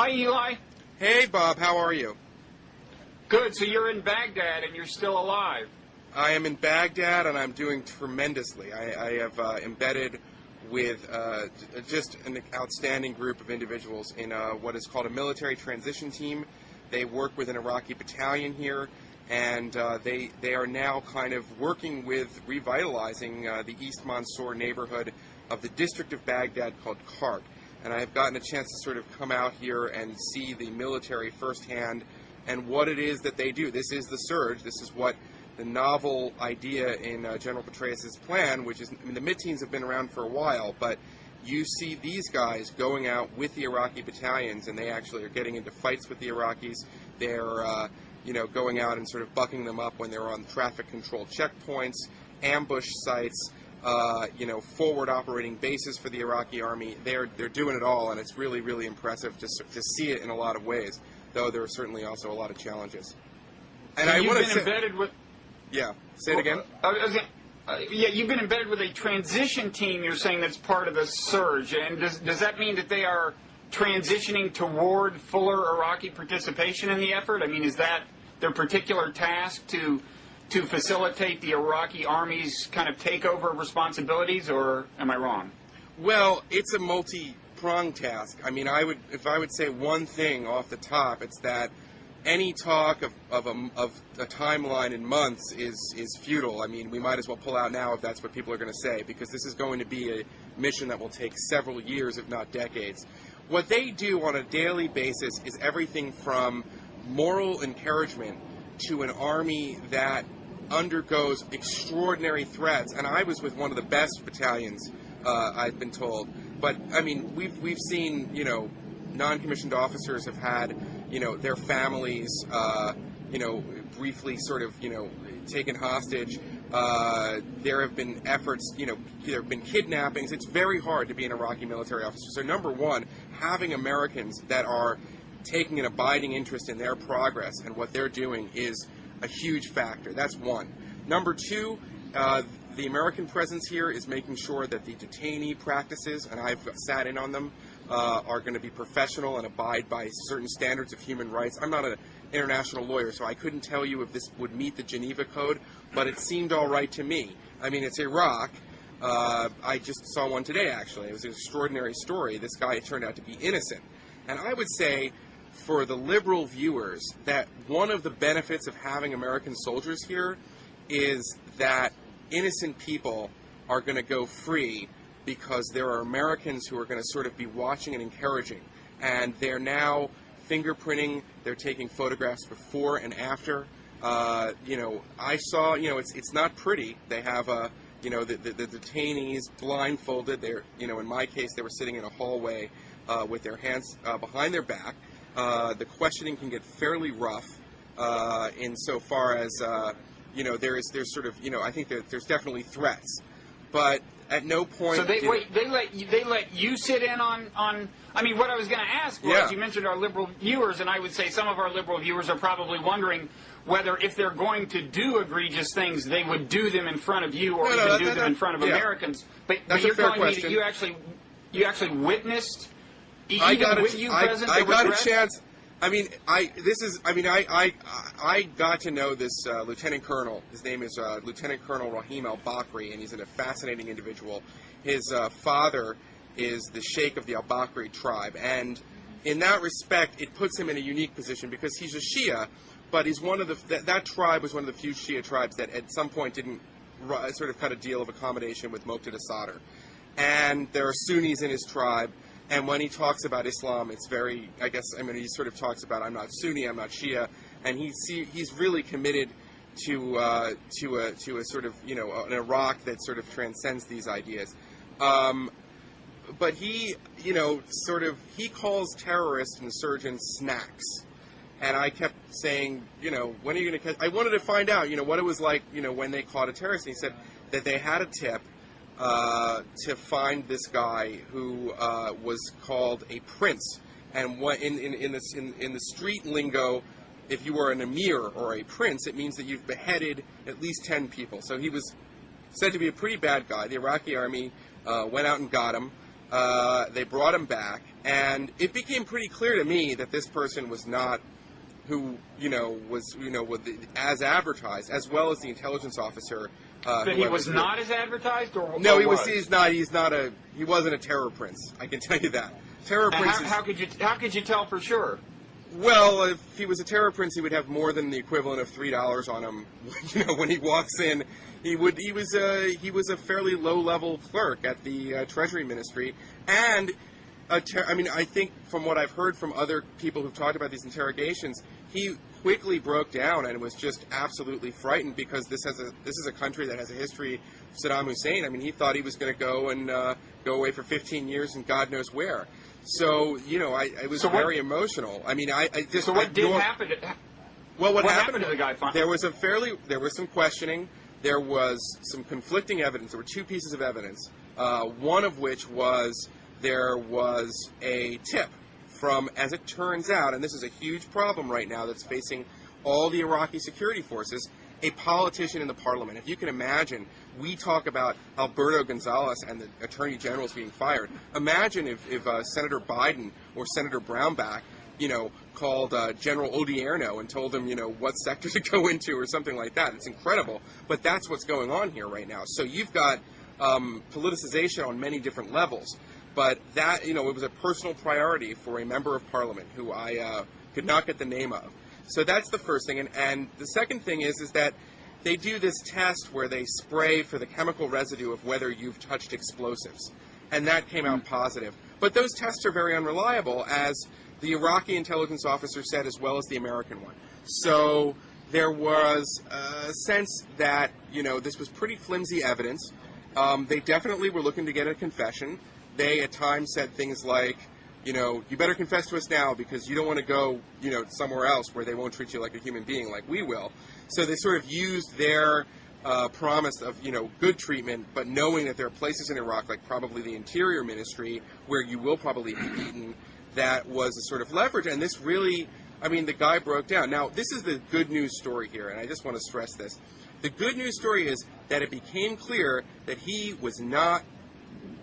Hi, Eli. Hey, Bob. How are you? Good. So you're in Baghdad and you're still alive. I am in Baghdad, and I'm doing tremendously. I have embedded with just an outstanding group of individuals in what is called a military transition team. They work with an Iraqi battalion here, and they are now kind of working with revitalizing the East Mansour neighborhood of the district of Baghdad called Kark. And I have gotten a chance to sort of come out here and see the military firsthand and what it is that they do. This is the surge. This is what the novel idea in General Petraeus' plan, which is, I mean, the mid-teens have been around for a while, but you see these guys going out with the Iraqi battalions, and they actually are getting into fights with the Iraqis. They're, going out and sort of bucking them up when they're on traffic control checkpoints, ambush sites, forward operating bases for the Iraqi army. They're doing it all, and it's really, really impressive to see it in a lot of ways, though there are certainly also a lot of challenges. And I want to say, embedded with. Yeah, say it again. You've been embedded with a transition team, you're saying, that's part of the surge. And does that mean that they are transitioning toward fuller Iraqi participation in the effort? I mean, is that their particular task to facilitate the Iraqi army's kind of takeover of responsibilities, or am I wrong? Well, it's a multi-pronged task. I mean, if I would say one thing off the top, it's that any talk of a timeline in months is futile. I mean, we might as well pull out now if that's what people are going to say, because this is going to be a mission that will take several years, if not decades. What they do on a daily basis is everything from moral encouragement to an army that undergoes extraordinary threats. And I was with one of the best battalions, I've been told. But, I mean, we've seen, non-commissioned officers have had, their families, briefly sort of, taken hostage. There have been efforts, there have been kidnappings. It's very hard to be an Iraqi military officer. So, number one, having Americans that are taking an abiding interest in their progress and what they're doing is a huge factor. That's one. Number two, the American presence here is making sure that the detainee practices, and I've sat in on them, are going to be professional and abide by certain standards of human rights. I'm not an international lawyer, so I couldn't tell you if this would meet the Geneva Code, but it seemed all right to me. I mean, it's Iraq. I just saw one today, actually. It was an extraordinary story. This guy turned out to be innocent. And I would say, for the liberal viewers, that one of the benefits of having American soldiers here is that innocent people are going to go free because there are Americans who are going to sort of be watching and encouraging. And they're now fingerprinting, they're taking photographs before and after. I saw, it's not pretty. They have, the detainees blindfolded. They're, in my case, they were sitting in a hallway with their hands behind their back. The questioning can get fairly rough insofar as, there's sort of, I think there's definitely threats. But at no point... So they let you sit in on I mean, what I was going to ask was, you mentioned our liberal viewers, and I would say some of our liberal viewers are probably wondering whether if they're going to do egregious things, they would do them in front of you or even do them in front of Americans. But you're telling me that you actually witnessed... I got a chance. I got to know this lieutenant colonel. His name is Lieutenant Colonel Rahim al-Bakri, and he's a fascinating individual. His father is the Sheikh of the al-Bakri tribe, and in that respect, it puts him in a unique position because he's a Shia, but he's one of that tribe was one of the few Shia tribes that at some point didn't sort of cut a deal of accommodation with Muqtada Sadr. And there are Sunnis in his tribe. And when he talks about Islam, it's very, he sort of talks about, I'm not Sunni, I'm not Shia, and he's really committed to a sort of, an Iraq that sort of transcends these ideas. But he, he calls terrorists and insurgents snacks. And I kept saying, when are you going to catch, I wanted to find out, what it was like, when they caught a terrorist. And he said that they had a tip to find this guy who was called a prince, and what in the street lingo, if you were an emir or a prince, it means that you've beheaded at least 10 people. So he was said to be a pretty bad guy. The Iraqi army went out and got him. They brought him back, and it became pretty clear to me that this person was not who, was, as advertised, as well as the intelligence officer. But he was not as advertised, or no, or he's not he wasn't a terror prince. I can tell you that. Terror prince. How could you tell for sure? Well, if he was a terror prince, he would have more than the equivalent of $3 on him. When he walks in, he was a fairly low-level clerk at the Treasury Ministry, and I think from what I've heard from other people who've talked about these interrogations, he quickly broke down and was just absolutely frightened because this is a country that has a history of Saddam Hussein. I mean, he thought he was going to go and go away for 15 years and God knows where. So, it was very emotional. I mean, I just... So what did happen? Well, what happened to the guy? There was some questioning. There was some conflicting evidence. There were two pieces of evidence. One of which was there was a tip from, as it turns out, and this is a huge problem right now that's facing all the Iraqi security forces, a politician in the parliament. If you can imagine, we talk about Alberto Gonzales and the attorney generals being fired. Imagine if Senator Biden or Senator Brownback, called General Odierno and told him, what sector to go into or something like that. It's incredible. But that's what's going on here right now. So you've got politicization on many different levels. But that, it was a personal priority for a member of parliament who I could not get the name of. So that's the first thing. And the second thing is that they do this test where they spray for the chemical residue of whether you've touched explosives. And that came out positive. But those tests are very unreliable, as the Iraqi intelligence officer said, as well as the American one. So there was a sense that, this was pretty flimsy evidence. They definitely were looking to get a confession. They at times said things like, you better confess to us now because you don't want to go, somewhere else where they won't treat you like a human being like we will. So they sort of used their promise of, good treatment, but knowing that there are places in Iraq, like probably the Interior Ministry, where you will probably be beaten, that was a sort of leverage. And this really, the guy broke down. Now, this is the good news story here, and I just want to stress this. The good news story is that it became clear that he was not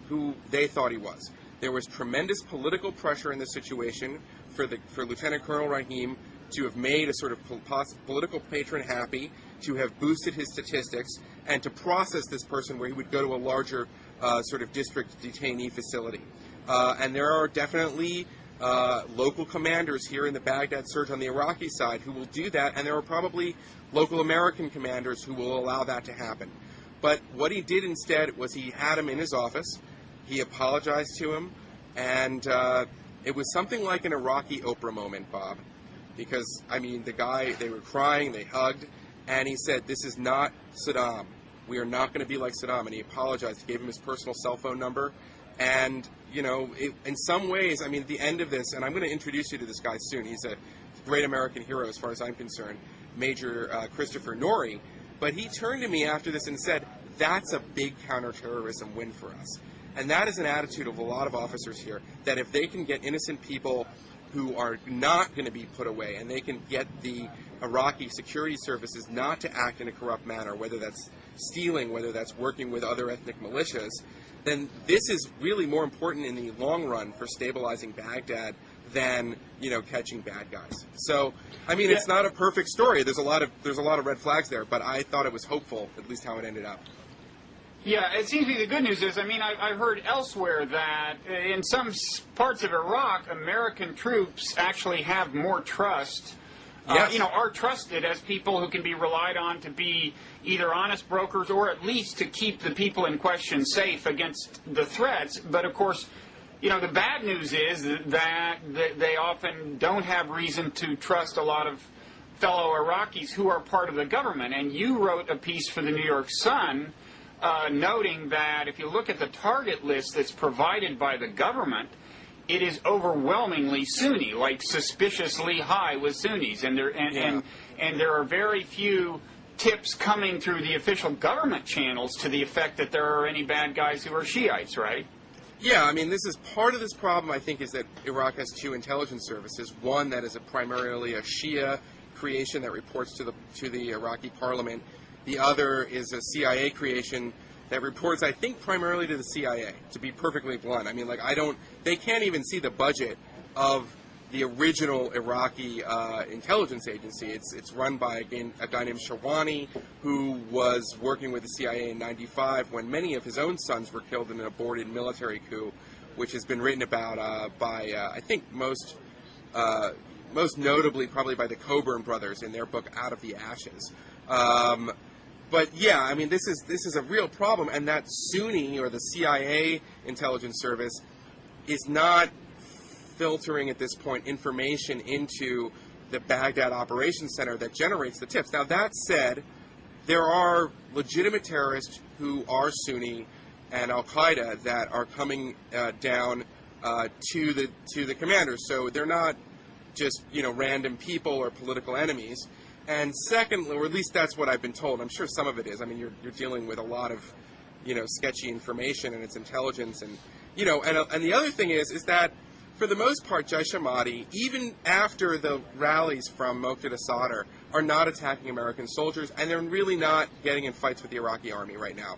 who they thought he was. There was tremendous political pressure in this situation for Lieutenant Colonel Rahim to have made a sort of political patron happy, to have boosted his statistics, and to process this person where he would go to a larger sort of district detainee facility. And there are definitely local commanders here in the Baghdad surge on the Iraqi side who will do that, and there are probably local American commanders who will allow that to happen. But what he did instead was he had him in his office. He apologized to him, and it was something like an Iraqi Oprah moment, Bob, because, the guy, they were crying, they hugged, and he said, this is not Saddam. We are not going to be like Saddam, and he apologized. He gave him his personal cell phone number, and, in some ways, at the end of this, and I'm going to introduce you to this guy soon. He's a great American hero as far as I'm concerned, Major Christopher Norrie, but he turned to me after this and said, that's a big counterterrorism win for us. And that is an attitude of a lot of officers here, that if they can get innocent people who are not going to be put away, and they can get the Iraqi security services not to act in a corrupt manner, whether that's stealing, whether that's working with other ethnic militias, then this is really more important in the long run for stabilizing Baghdad than, catching bad guys. So, it's not a perfect story. There's a lot of red flags there, but I thought it was hopeful, at least how it ended up. Yeah, it seems to me the good news is, I've heard elsewhere that in some parts of Iraq, American troops actually have more trust, yes. Are trusted as people who can be relied on to be either honest brokers or at least to keep the people in question safe against the threats. But of course, the bad news is that they often don't have reason to trust a lot of fellow Iraqis who are part of the government. And you wrote a piece for the New York Sun noting that if you look at the target list that's provided by the government, it is overwhelmingly Sunni, like suspiciously high with Sunnis, and there are very few tips coming through the official government channels to the effect that there are any bad guys who are Shiites, right? Yeah, this is part of this problem. I think is that Iraq has two intelligence services. One that is primarily a Shia creation that reports to the Iraqi parliament. The other is a CIA creation that reports, I think, primarily to the CIA, to be perfectly blunt. I mean, like, they can't even see the budget of the original Iraqi intelligence agency. It's run by, again, a guy named Sherwani, who was working with the CIA in '95 when many of his own sons were killed in an aborted military coup, which has been written about by, I think, most notably probably by the Coburn brothers in their book Out of the Ashes. But yeah, I mean, this is a real problem, and that Sunni, or the CIA intelligence service, is not filtering at this point information into the Baghdad Operations Center that generates the tips. Now, that said, there are legitimate terrorists who are Sunni and Al-Qaeda that are coming down to the commanders. So they're not just, random people or political enemies. And secondly, or at least that's what I've been told. I'm sure some of it is. I mean, you're dealing with a lot of, sketchy information and its intelligence, and and the other thing is that for the most part, Jaish-e-Mahdi, even after the rallies from Muqtada Sadr, are not attacking American soldiers, and they're really not getting in fights with the Iraqi army right now.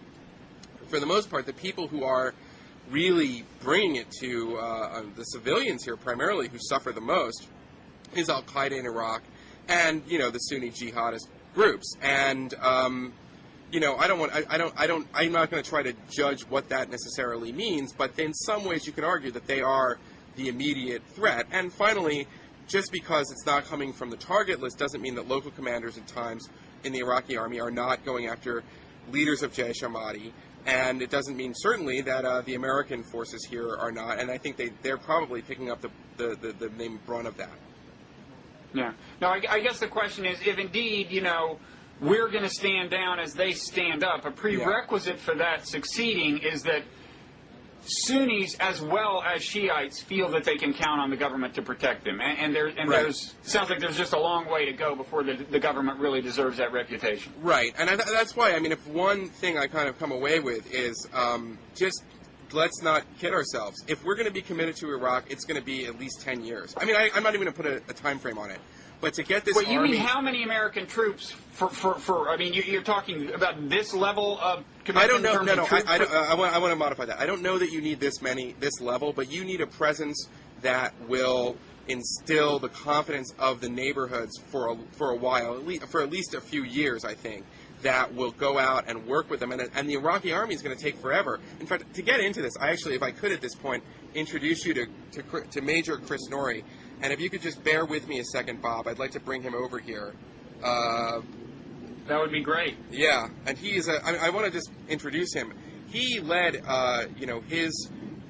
For the most part, the people who are really bringing it to the civilians here, primarily, who suffer the most, is Al-Qaeda in Iraq, and the Sunni jihadist groups. And I'm not going to try to judge what that necessarily means, but in some ways you can argue that they are the immediate threat. And finally, just because it's not coming from the target list doesn't mean that local commanders at times in the Iraqi army are not going after leaders of Jaish-e-Mahdi, and it doesn't mean certainly that the American forces here are not, and I think they're probably picking up the main brunt of that. Yeah. No, I guess the question is, if indeed, we're going to stand down as they stand up, a prerequisite for that succeeding is that Sunnis as well as Shiites feel that they can count on the government to protect them. And there's sounds like there's just a long way to go before the government really deserves that reputation. Right. And that's why, I mean, if one thing I kind of come away with is just let's not kid ourselves. If we're going to be committed to Iraq, it's going to be at least 10 years. I mean, I'm not even going to put a time frame on it. But to get this Wait, you army... mean how many American troops for I mean, you're talking about this level of commitment? I don't know. In terms of troops? I want to modify that. I don't know that you need this level, but you need a presence that will instill the confidence of the neighborhoods for a while, for at least a few years, I think, that will go out and work with them. And the Iraqi army is going to take forever. In fact, to get into this, I actually, if I could at this point, introduce you to Major Chris Norrie. And if you could just bear with me a second, Bob, I'd like to bring him over here. That would be great. Yeah, and he is I want to just introduce him. He led,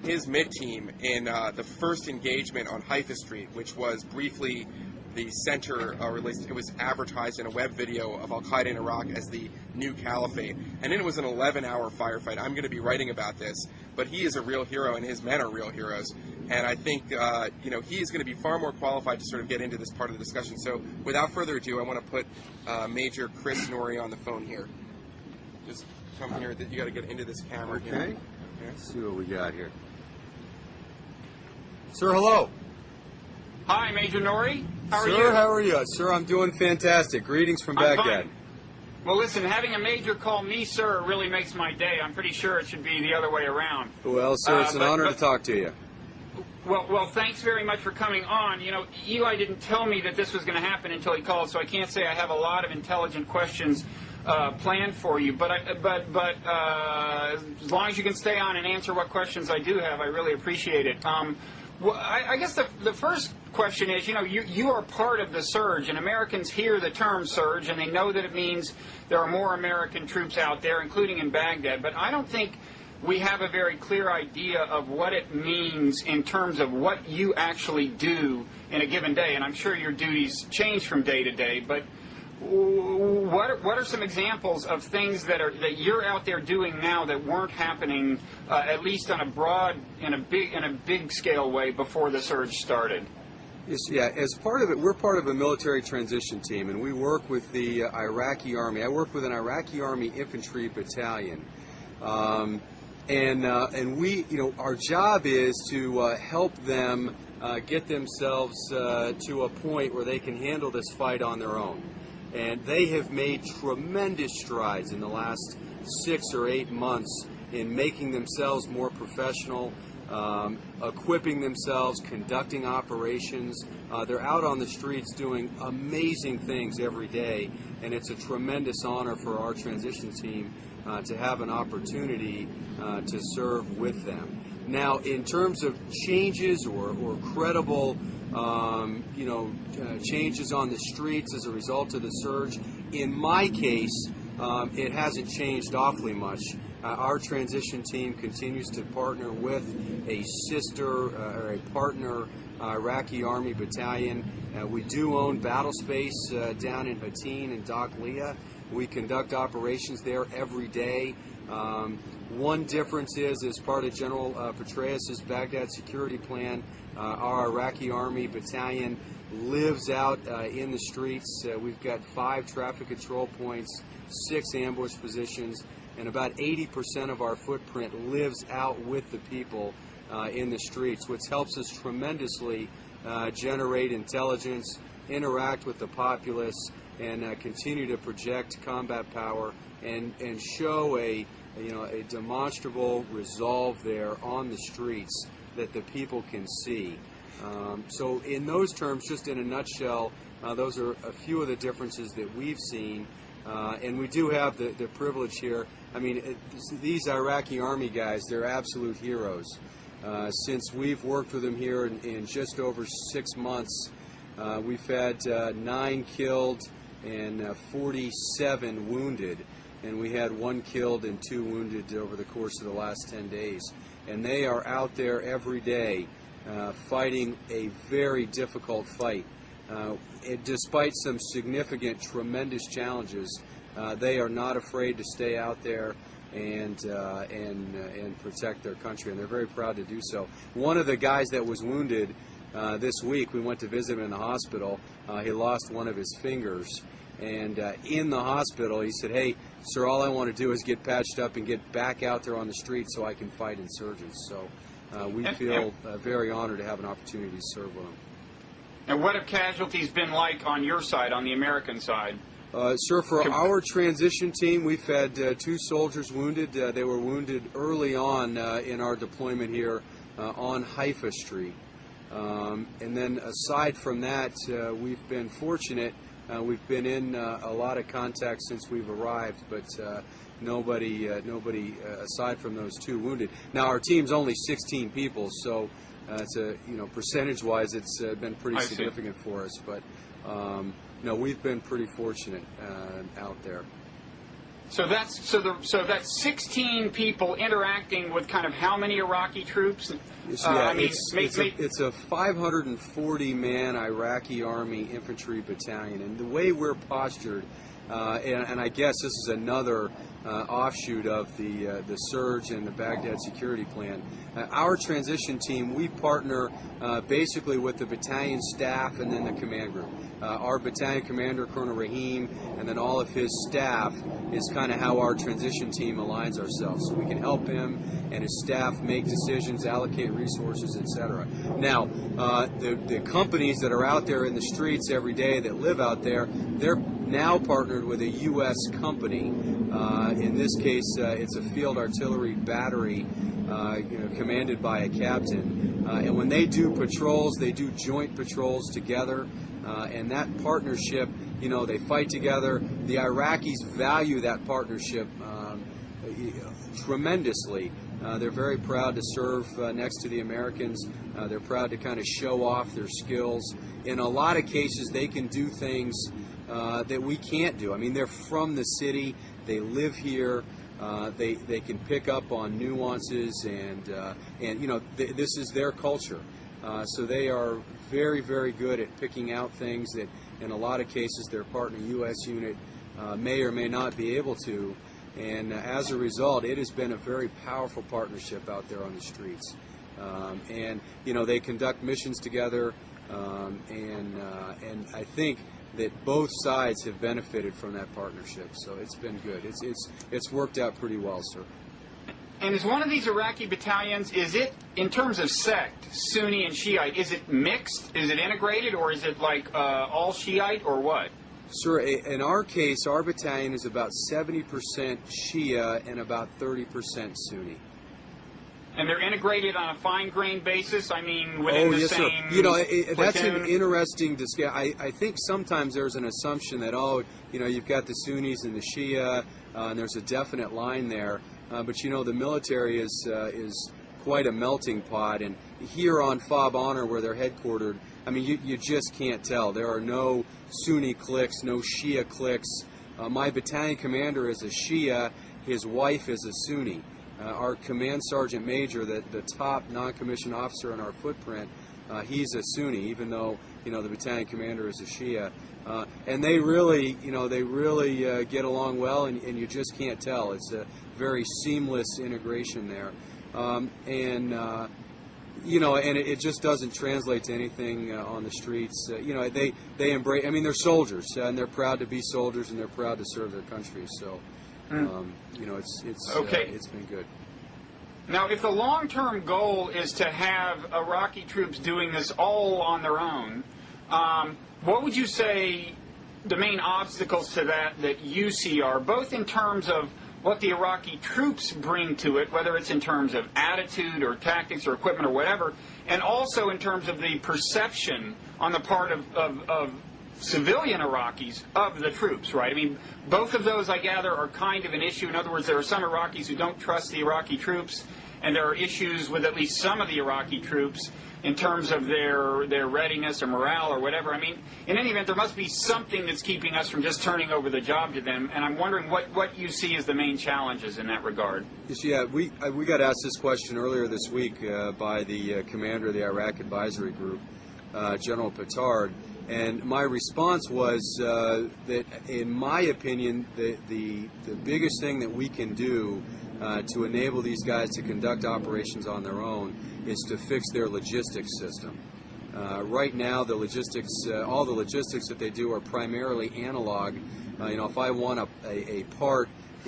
his mid-team in the first engagement on Haifa Street, which was briefly the center, it was advertised in a web video of Al-Qaeda in Iraq as the new caliphate. And then it was an 11-hour firefight. I'm going to be writing about this, but he is a real hero, and his men are real heroes. And I think, he is going to be far more qualified to sort of get into this part of the discussion. So without further ado, I want to put Major Chris Norrie on the phone here. Just come here. You got to get into this camera here. Okay. Let's see what we got here. Sir, hello. Hi, Major Norrie. How are you? Sir, how are you? Sir, I'm doing fantastic. Greetings from I'm Baghdad. fine. Well, listen, having a major call me sir really makes my day. I'm pretty sure it should be the other way around. Well, sir, it's an honor to talk to you. Well, thanks very much for coming on. Eli didn't tell me that this was going to happen until he called, so I can't say I have a lot of intelligent questions planned for you. But as long as you can stay on and answer what questions I do have, I really appreciate it. Well, I guess the first question is, you are part of the surge, and Americans hear the term surge, and they know that it means there are more American troops out there, including in Baghdad. But I don't think we have a very clear idea of what it means in terms of what you actually do in a given day. And I'm sure your duties change from day to day, but what are some examples of things that you're out there doing now that weren't happening at least on a broad, in a big scale way before the surge started? Yeah, as part of it, we're part of a military transition team, and we work with the Iraqi Army. I work with an Iraqi Army infantry battalion, and we, our job is to help them get themselves to a point where they can handle this fight on their own. And they have made tremendous strides in the last 6 or 8 months in making themselves more professional, equipping themselves, conducting operations. They're out on the streets doing amazing things every day, and it's a tremendous honor for our transition team to have an opportunity to serve with them. Now, in terms of changes or credible changes on the streets as a result of the surge, in my case, it hasn't changed awfully much. Our transition team continues to partner with a sister or a partner Iraqi Army battalion. We do own battle space down in Hattin and Dakhlia. We conduct operations there every day. One difference is, as part of General Petraeus' Baghdad security plan, our Iraqi Army battalion lives out in the streets. We've got 5 traffic control points, 6 ambush positions, and about 80% of our footprint lives out with the people in the streets, which helps us tremendously generate intelligence, interact with the populace, and continue to project combat power and show a demonstrable resolve there on the streets that the people can see. So in those terms, just in a nutshell, those are a few of the differences that we've seen. And we do have the privilege here. I mean, these Iraqi Army guys, they're absolute heroes. Since we've worked with them here in just over 6 months, we've had 9 killed and 47 wounded. And we had 1 killed and 2 wounded over the course of the last 10 days. And they are out there every day fighting a very difficult fight. Despite some significant, tremendous challenges, they are not afraid to stay out there and protect their country, and they're very proud to do so. One of the guys that was wounded this week, we went to visit him in the hospital. He lost one of his fingers, and in the hospital, he said, "Hey, sir, all I want to do is get patched up and get back out there on the street so I can fight insurgents." So we feel very honored to have an opportunity to serve with them. And what have casualties been like on your side, on the American side? Sir, for our transition team, we've had 2 soldiers wounded. They were wounded early on in our deployment here on Haifa Street. And then aside from that, we've been fortunate. We've been in a lot of contact since we've arrived, but nobody aside from those 2 wounded. Now, our team's only 16 people, so it's percentage-wise, it's been pretty significant for us. But no, we've been pretty fortunate out there. So that's 16 people interacting with kind of how many Iraqi troops? It's a 540-man Iraqi Army infantry battalion, and the way we're postured, and I guess this is another offshoot of the surge and the Baghdad security plan. Our transition team, we partner basically with the battalion staff and then the command group. Our battalion commander, Colonel Rahim, and then all of his staff is kind of how our transition team aligns ourselves. So we can help him and his staff make decisions, allocate resources, etc. Now, the companies that are out there in the streets every day that live out there, they're now partnered with a U.S. company. In this case, it's a field artillery battery commanded by a captain. And when they do patrols, they do joint patrols together. And that partnership, they fight together. The Iraqis value that partnership tremendously. They're very proud to serve next to the Americans. They're proud to kind of show off their skills. In a lot of cases, they can do things that we can't do. I mean, they're from the city. They live here. They can pick up on nuances, and this is their culture. So they are very, very good at picking out things that, in a lot of cases, their partner U.S. unit may or may not be able to. And as a result, it has been a very powerful partnership out there on the streets. And they conduct missions together, and I think that both sides have benefited from that partnership. So it's been good. It's worked out pretty well, sir. And is one of these Iraqi battalions, is it, in terms of sect, Sunni and Shiite, is it mixed? Is it integrated, or is it like all Shiite, or what? Sir, in our case, our battalion is about 70% Shia and about 30% Sunni. And they're integrated on a fine-grained basis? I mean, within the yes, same sir. You know, that's an platoon? interesting discussion. I think sometimes there's an assumption that, you've got the Sunnis and the Shia, and there's a definite line there. But, the military is quite a melting pot. And here on FOB Honor, where they're headquartered, I mean, you just can't tell. There are no Sunni cliques, no Shia cliques. My battalion commander is a Shia. His wife is a Sunni. Our command sergeant major, the top non-commissioned officer in our footprint, he's a Sunni, even though the battalion commander is a Shia, and they really get along well, and you just can't tell. It's a very seamless integration there, and it just doesn't translate to anything on the streets. They embrace. I mean, they're soldiers, and they're proud to be soldiers, and they're proud to serve their country. So. It's been good. Now, if the long-term goal is to have Iraqi troops doing this all on their own, what would you say the main obstacles to that you see are, both in terms of what the Iraqi troops bring to it, whether it's in terms of attitude or tactics or equipment or whatever, and also in terms of the perception on the part of civilian Iraqis of the troops, right? I mean, both of those, I gather, are kind of an issue. In other words, there are some Iraqis who don't trust the Iraqi troops, and there are issues with at least some of the Iraqi troops in terms of their readiness or morale or whatever. I mean, in any event, there must be something that's keeping us from just turning over the job to them, and I'm wondering what you see as the main challenges in that regard. Yes, yeah, we got asked this question earlier this week by the commander of the Iraq Advisory Group, General Petard. And my response was that, in my opinion, the biggest thing that we can do to enable these guys to conduct operations on their own is to fix their logistics system. Right now, the logistics, all the logistics that they do are primarily analog. If I want a part,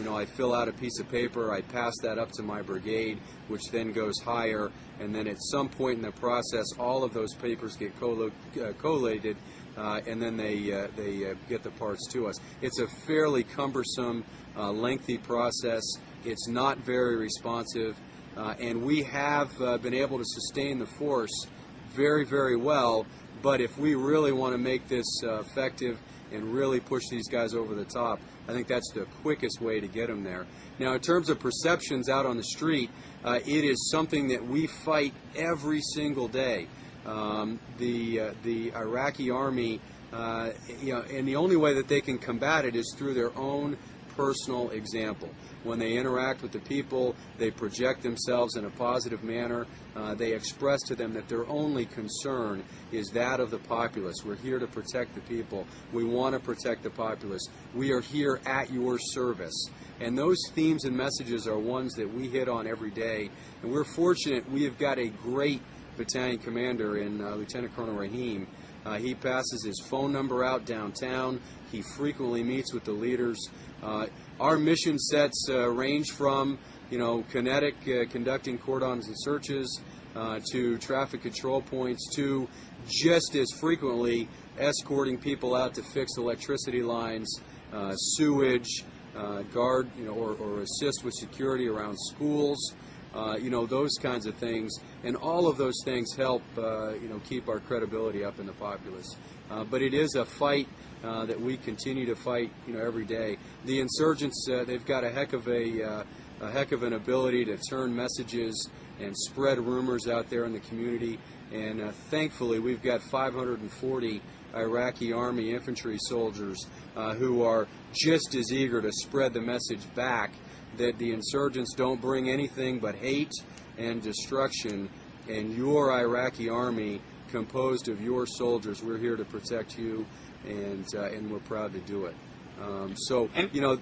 I fill out a piece of paper, I pass that up to my brigade, which then goes higher, and then at some point in the process, all of those papers get collated, and then they get the parts to us. It's a fairly cumbersome, lengthy process. It's not very responsive, and we have been able to sustain the force very, very well, but if we really want to make this effective and really push these guys over the top, I think that's the quickest way to get them there. Now, in terms of perceptions out on the street, it is something that we fight every single day. The Iraqi army, and the only way that they can combat it is through their own personal example. When they interact with the people, they project themselves in a positive manner. They express to them that their only concern is that of the populace. We're here to protect the people. We want to protect the populace. We are here at your service. And those themes and messages are ones that we hit on every day. And we're fortunate we have got a great battalion commander in Lieutenant Colonel Rahim. He passes his phone number out downtown. He frequently meets with the leaders. Our mission sets range from, kinetic conducting cordons and searches to traffic control points to just as frequently escorting people out to fix electricity lines, sewage, guard, or assist with security around schools, those kinds of things. And all of those things help, keep our credibility up in the populace. But it is a fight that we continue to fight, every day. The insurgents, they've got a heck of an ability to turn messages and spread rumors out there in the community. And thankfully, we've got 540 Iraqi Army infantry soldiers who are just as eager to spread the message back that the insurgents don't bring anything but hate and destruction, and your Iraqi Army, composed of your soldiers, we're here to protect you, and we're proud to do it.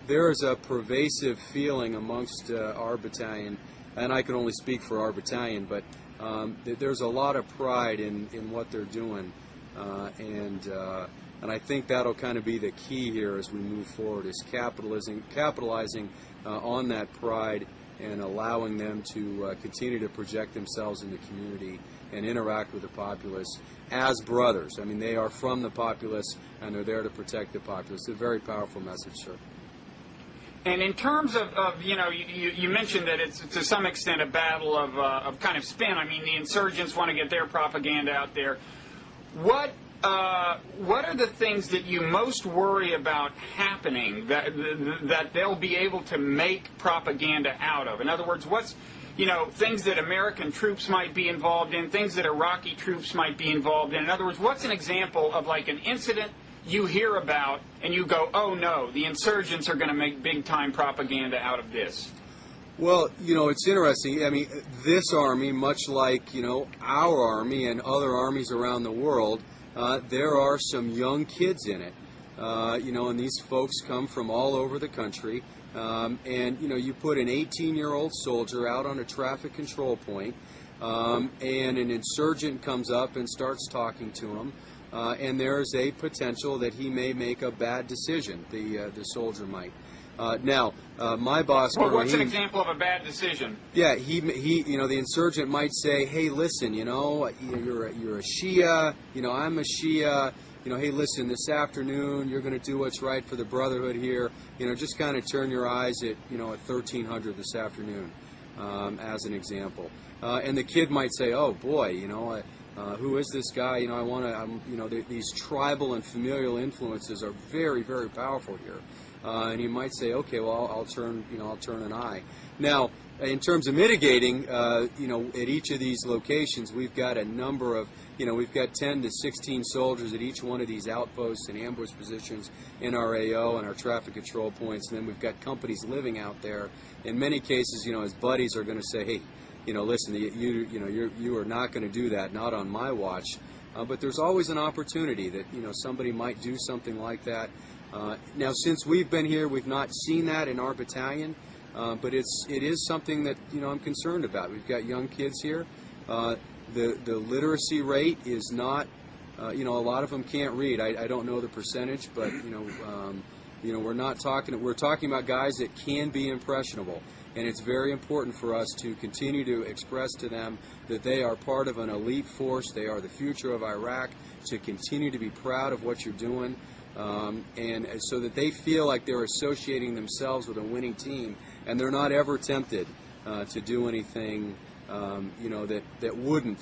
There is a pervasive feeling amongst our battalion, and I can only speak for our battalion, but there's a lot of pride in what they're doing, and I think that'll kind of be the key here as we move forward, is capitalizing on that pride and allowing them to continue to project themselves in the community and interact with the populace as brothers. I mean, they are from the populace, and they're there to protect the populace. It's a very powerful message, sir. And in terms of you mentioned that it's to some extent a battle of kind of spin. I mean, the insurgents want to get their propaganda out there. What are the things that you most worry about happening that they'll be able to make propaganda out of? In other words, what's things that American troops might be involved in, things that Iraqi troops might be involved in. In other words, what's an example of like an incident you hear about and you go, oh no, the insurgents are going to make big-time propaganda out of this? Well, it's interesting. I mean, this army, much like, our army and other armies around the world, there are some young kids in it. And these folks come from all over the country. And you put an 18-year-old soldier out on a traffic control point, and an insurgent comes up and starts talking to him. And there's a potential that he may make a bad decision, the soldier might. Now, my boss... Well, what's an example of a bad decision? Yeah, he the insurgent might say, hey, listen, you're a Shia, I'm a Shia, hey, listen, this afternoon you're going to do what's right for the Brotherhood here, just kind of turn your eyes at 1300 this afternoon, as an example. And the kid might say, oh, boy, who is this guy? These tribal and familial influences are very, very powerful here. And he might say, okay, well, I'll turn an eye. Now, in terms of mitigating, at each of these locations, we've got a number of, we've got 10 to 16 soldiers at each one of these outposts and ambush positions in our AO and our traffic control points. And then we've got companies living out there. In many cases, his buddies are going to say, hey, listen, you are not going to do that, not on my watch. But there's always an opportunity that, somebody might do something like that. Now, since we've been here, we've not seen that in our battalion, but it is something that I'm concerned about. We've got young kids here. The literacy rate is not, a lot of them can't read. I don't know the percentage, but we're talking about guys that can be impressionable, and it's very important for us to continue to express to them that they are part of an elite force. They are the future of Iraq. To continue to be proud of what you're doing. And so that they feel like they're associating themselves with a winning team, and they're not ever tempted to do anything, that wouldn't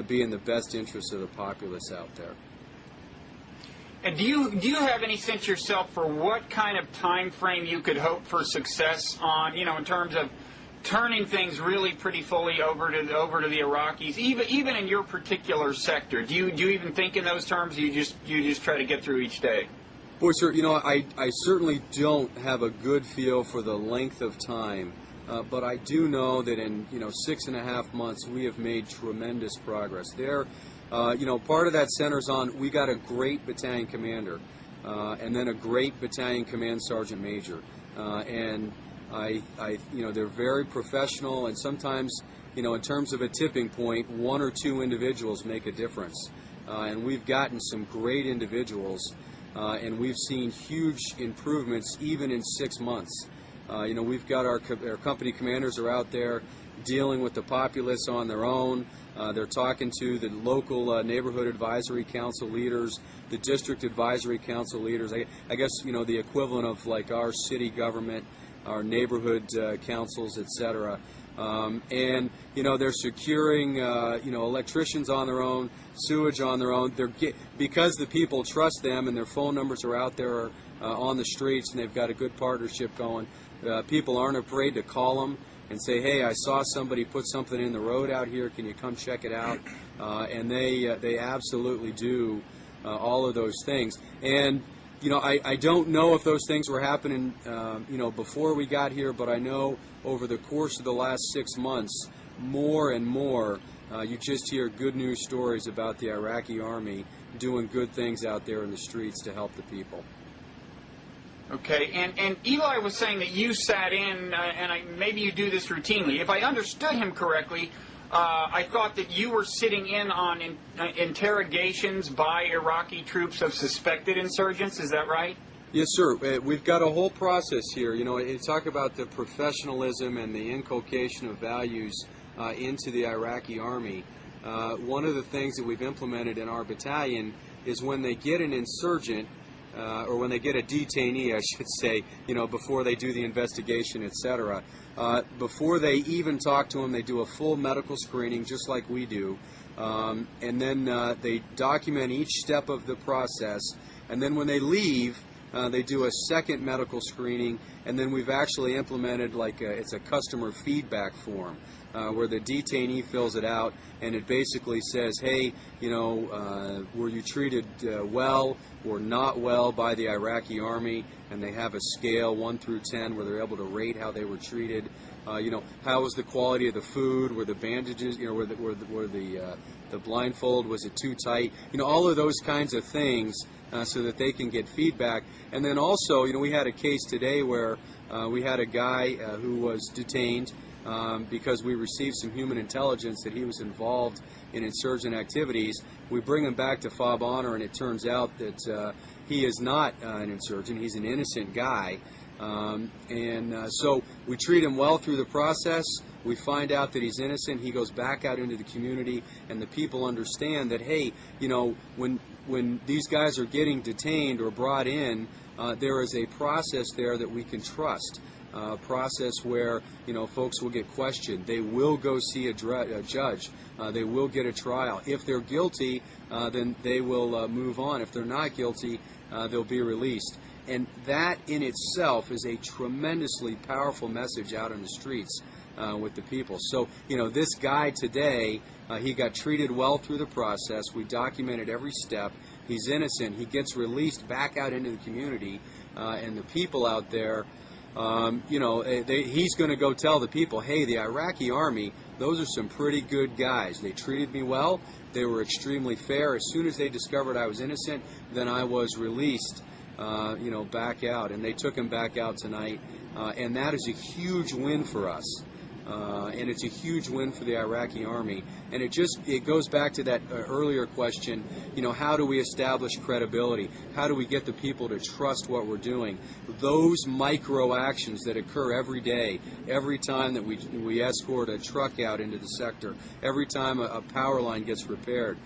be in the best interest of the populace out there. And do you have any sense yourself for what kind of time frame you could hope for success on, in terms of turning things really pretty fully over to the Iraqis, even in your particular sector? Do you even think in those terms? Or you just try to get through each day? Boy, sir, I certainly don't have a good feel for the length of time, but I do know that in 6.5 months we have made tremendous progress. There, part of that centers on we got a great battalion commander, and then a great battalion command sergeant major, and they're very professional, and sometimes, in terms of a tipping point, one or two individuals make a difference. And we've gotten some great individuals, and we've seen huge improvements even in 6 months. We've got our company commanders are out there dealing with the populace on their own. They're talking to the local neighborhood advisory council leaders, the district advisory council leaders. I guess, the equivalent of like our city government, our neighborhood councils, etc. And they're securing electricians on their own, sewage on their own. Because the people trust them and their phone numbers are out there on the streets, and they've got a good partnership going. People aren't afraid to call them and say, hey, I saw somebody put something in the road out here, can you come check it out? And they absolutely do all of those things. And I don't know if those things were happening, before we got here, but I know over the course of the last 6 months, more and more, you just hear good news stories about the Iraqi army doing good things out there in the streets to help the people. Okay, and Eli was saying that you sat in, maybe you do this routinely. If I understood him correctly, I thought that you were sitting in on interrogations by Iraqi troops of suspected insurgents. Is that right? Yes, sir. We've got a whole process here. You talk about the professionalism and the inculcation of values into the Iraqi army. one of the things that we've implemented in our battalion is when they get an insurgent, or when they get a detainee, I should say, before they do the investigation, etc. Before they even talk to them, they do a full medical screening, just like we do, and then they document each step of the process. And then when they leave, they do a second medical screening, and then we've actually implemented it's a customer feedback form where the detainee fills it out, and it basically says, hey, were you treated well or not well by the Iraqi Army? And they have a scale 1 through 10 where they're able to rate how they were treated. How was the quality of the food? Were the bandages, were the blindfold, was it too tight? All of those kinds of things, so that they can get feedback. And then also, we had a case today where we had a guy who was detained because we received some human intelligence that he was involved in insurgent activities. We bring him back to FOB Honor, and it turns out that he is not an insurgent. He's an innocent guy. So we treat him well through the process. We find out that he's innocent. He goes back out into the community, and the people understand that, hey, when these guys are getting detained or brought in, there is a process there that we can trust. A process where folks will get questioned. They will go see a judge. They will get a trial. If they're guilty, then they will move on. If they're not guilty, they'll be released. And that in itself is a tremendously powerful message out in the streets with the people. So, this guy today, he got treated well through the process. We documented every step. He's innocent. He gets released back out into the community, and the people out there, he's going to go tell the people, hey, the Iraqi Army, those are some pretty good guys. They treated me well. They were extremely fair. As soon as they discovered I was innocent, then I was released, back out. And they took him back out tonight. And that is a huge win for us. And it's a huge win for the Iraqi Army. And it goes back to that earlier question, how do we establish credibility? How do we get the people to trust what we're doing? Those micro actions that occur every day, every time that we escort a truck out into the sector, every time a power line gets repaired,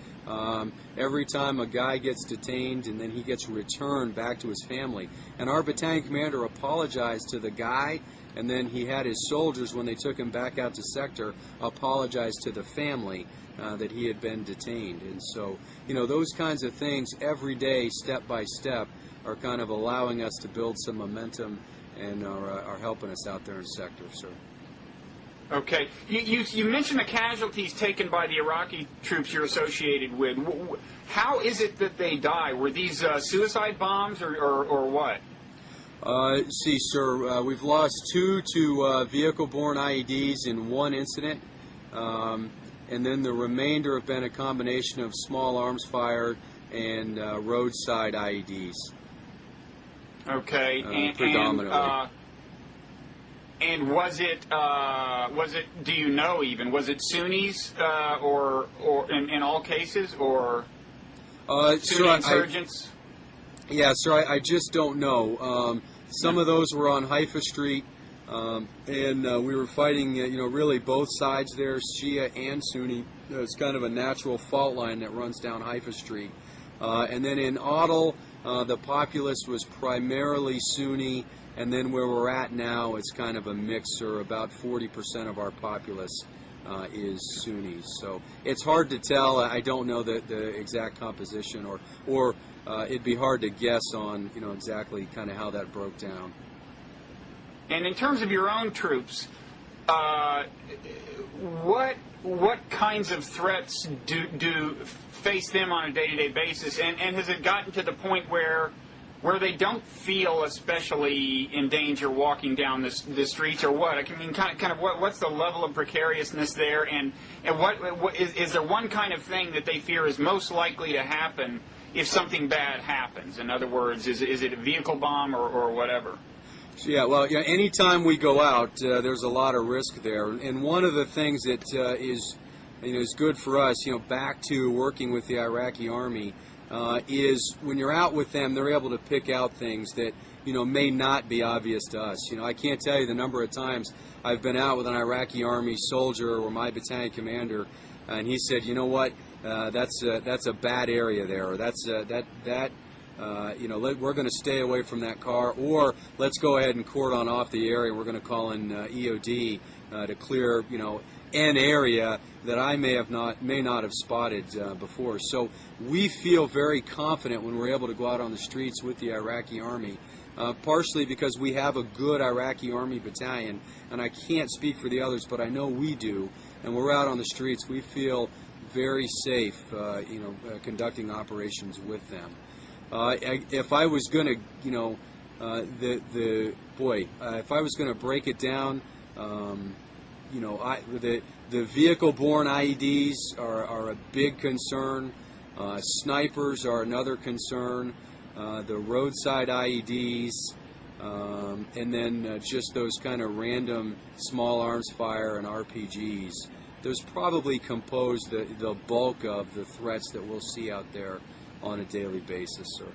every time a guy gets detained and then he gets returned back to his family. And our battalion commander apologized to the guy, and then he had his soldiers, when they took him back out to sector, apologize to the family that he had been detained. And so, those kinds of things every day, step by step, are kind of allowing us to build some momentum and are helping us out there in sector, sir. Okay. You mentioned the casualties taken by the Iraqi troops you're associated with. How is it that they die? Were these suicide bombs or what? See, sir, we've lost 2 to vehicle-borne IEDs in one incident, and then the remainder have been a combination of small arms fire and roadside IEDs. Okay, predominantly. And was it? Do you know even? Was it Sunnis or in all cases, or Sunni insurgents? Yeah, sir, I just don't know. Some of those were on Haifa Street, and we were fighting, really both sides there, Shia and Sunni. It's kind of a natural fault line that runs down Haifa Street. And then in Adel, the populace was primarily Sunni, and then where we're at now, it's kind of a mixer. About 40% of our populace is Sunni. So it's hard to tell. I don't know the exact composition, or it'd be hard to guess on, exactly kind of how that broke down. And in terms of your own troops, what kinds of threats do face them on a day-to-day basis? And has it gotten to the point where they don't feel especially in danger walking down the streets, or what? I mean, kind of what's the level of precariousness there, and what is there one kind of thing that they fear is most likely to happen if something bad happens? In other words, is it a vehicle bomb or whatever? Yeah, well, anytime we go out, there's a lot of risk there. And one of the things that is good for us, back to working with the Iraqi Army, is when you're out with them, they're able to pick out things that, may not be obvious to us. I can't tell you the number of times I've been out with an Iraqi Army soldier or my battalion commander, and he said, you know what, that's a bad area there, or we're going to stay away from that car, or let's go ahead and cordon off the area. We're going to call in EOD to clear, an area that I may not have spotted before. So we feel very confident when we're able to go out on the streets with the Iraqi Army, partially because we have a good Iraqi Army battalion, and I can't speak for the others, but I know we do. And we're out on the streets, we feel very safe, conducting operations with them. If I was going to, if I was going to break it down, the vehicle-borne IEDs are a big concern. Snipers are another concern. The roadside IEDs, and then just those kind of random small arms fire and RPGs. Those probably compose the bulk of the threats that we'll see out there on a daily basis, sir.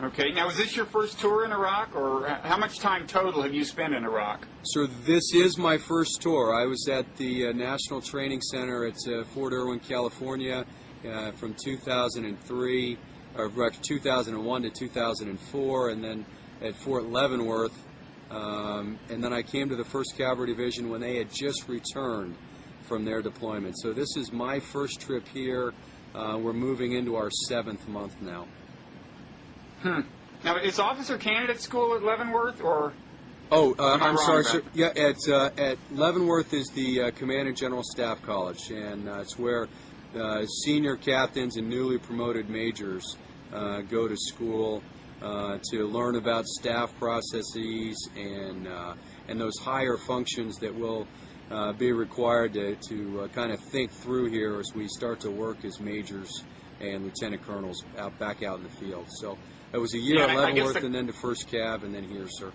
Okay. Now, is this your first tour in Iraq, or how much time total have you spent in Iraq? Sir, this is my first tour. I was at the National Training Center at Fort Irwin, California, from 2001 to 2004, and then at Fort Leavenworth, and then I came to the 1st Cavalry Division when they had just returned from their deployment. So this is my first trip here. We're moving into our 7th month now. Now, is Officer Candidate School at Leavenworth, or? Oh, I'm sorry, sir. Yeah, at Leavenworth is the Command and General Staff College, and it's where senior captains and newly promoted majors go to school to learn about staff processes and those higher functions that will be required to kind of think through here as we start to work as majors and lieutenant colonels back out in the field. So it was a year at Leavenworth, and then to 1st Cav, and then here, sir.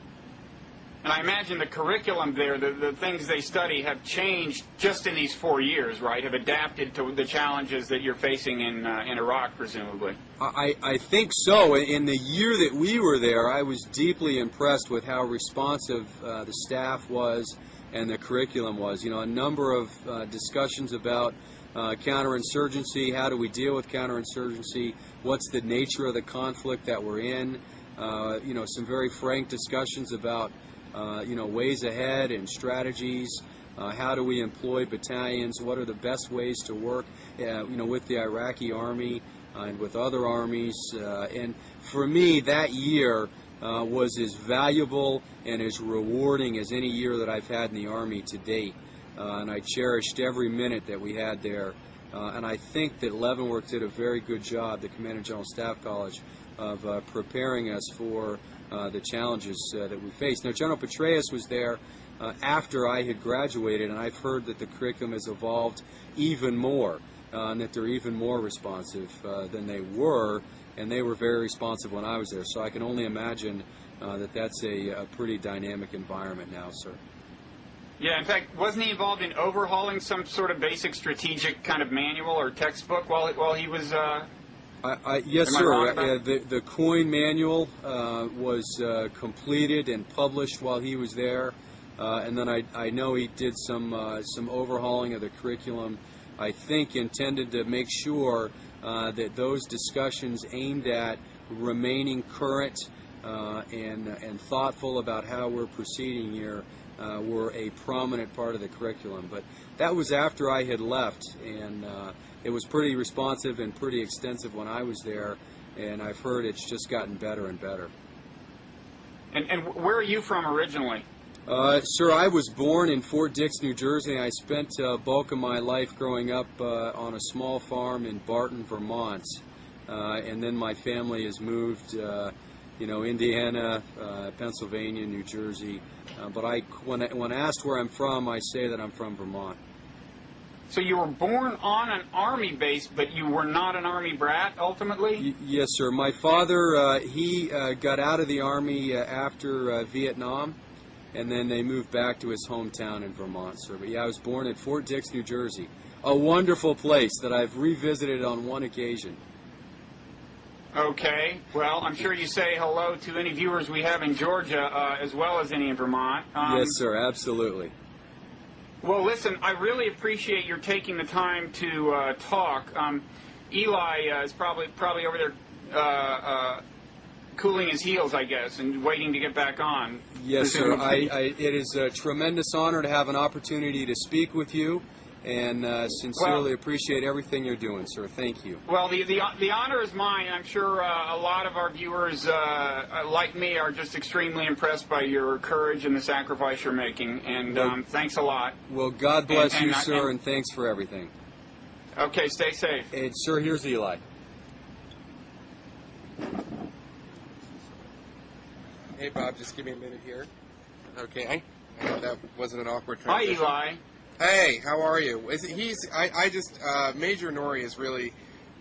And I imagine the curriculum there, the things they study, have changed just in these 4 years, right? Have adapted to the challenges that you're facing in Iraq, presumably. I think so. In the year that we were there, I was deeply impressed with how responsive the staff was and the curriculum was. A number of discussions about counterinsurgency, how do we deal with counterinsurgency, what's the nature of the conflict that we're in, some very frank discussions about ways ahead and strategies, how do we employ battalions, what are the best ways to work with the Iraqi Army and with other armies. And for me, that year was as valuable and as rewarding as any year that I've had in the Army to date. And I cherished every minute that we had there. And I think that Leavenworth did a very good job, the Command and General Staff College, of preparing us for the challenges that we faced. Now, General Petraeus was there after I had graduated, and I've heard that the curriculum has evolved even more, and that they're even more responsive than they were, and they were very responsive when I was there. So I can only imagine that that's a pretty dynamic environment now, sir. Yeah, in fact, wasn't he involved in overhauling some sort of basic strategic kind of manual or textbook while he was... yes, sir. The COIN manual was completed and published while he was there, and then I know he did some overhauling of the curriculum, I think intended to make sure that those discussions aimed at remaining current and thoughtful about how we're proceeding here were a prominent part of the curriculum. But that was after I had left, and it was pretty responsive and pretty extensive when I was there, and I've heard it's just gotten better and better. And where are you from originally? Sir, I was born in Fort Dix, New Jersey. I spent bulk of my life growing up on a small farm in Barton, Vermont, and then my family has moved, Indiana, Pennsylvania, New Jersey. But when asked where I'm from, I say that I'm from Vermont. So you were born on an Army base, but you were not an Army brat, ultimately? Yes, sir. My father, he got out of the Army after Vietnam, and then they moved back to his hometown in Vermont, sir. But yeah, I was born at Fort Dix, New Jersey. A wonderful place that I've revisited on one occasion. Okay. Well, I'm sure you say hello to any viewers we have in Georgia, as well as any in Vermont. Yes, sir. Absolutely. Well, listen, I really appreciate your taking the time to talk. Eli is probably over there cooling his heels, I guess, and waiting to get back on. Yes, sir. It is a tremendous honor to have an opportunity to speak with you, and sincerely appreciate everything you're doing, sir. Thank you. Well, the honor is mine. I'm sure a lot of our viewers, like me, are just extremely impressed by your courage and the sacrifice you're making. And thanks a lot. Well, God bless you, sir, and thanks for everything. Okay, stay safe. And, sir, here's Eli. Hey, Bob, just give me a minute here. Okay. I hope that wasn't an awkward Hi, transition. Eli. Hey, how are you? Major Norrie is really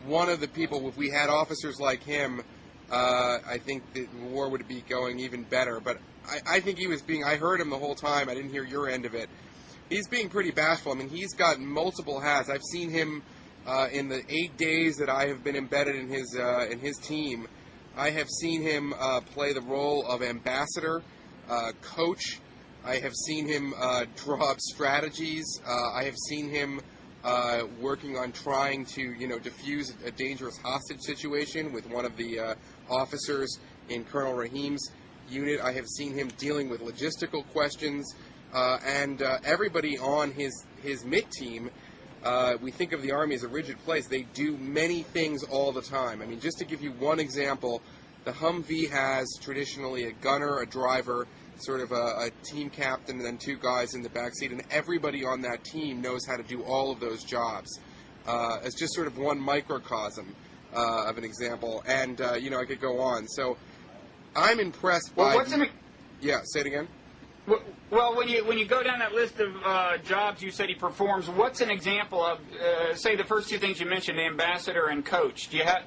one of the people. If we had officers like him, I think the war would be going even better. But I think he was I heard him the whole time. I didn't hear your end of it. He's being pretty bashful. I mean, he's got multiple hats. I've seen him in the 8 days that I have been embedded in his team. I have seen him play the role of ambassador, coach. I have seen him draw up strategies. I have seen him working on trying to, defuse a dangerous hostage situation with one of the officers in Colonel Rahim's unit. I have seen him dealing with logistical questions, and everybody on his MIT team. We think of the Army as a rigid place. They do many things all the time. I mean, just to give you one example, the Humvee has traditionally a gunner, a driver, sort of a team captain, and then 2 guys in the backseat, and everybody on that team knows how to do all of those jobs. It's just sort of one microcosm of an example, and, I could go on. So I'm impressed by... Yeah, say it again. Well, when you go down that list of jobs you said he performs, what's an example of, say, the first 2 things you mentioned, ambassador and coach? Do you have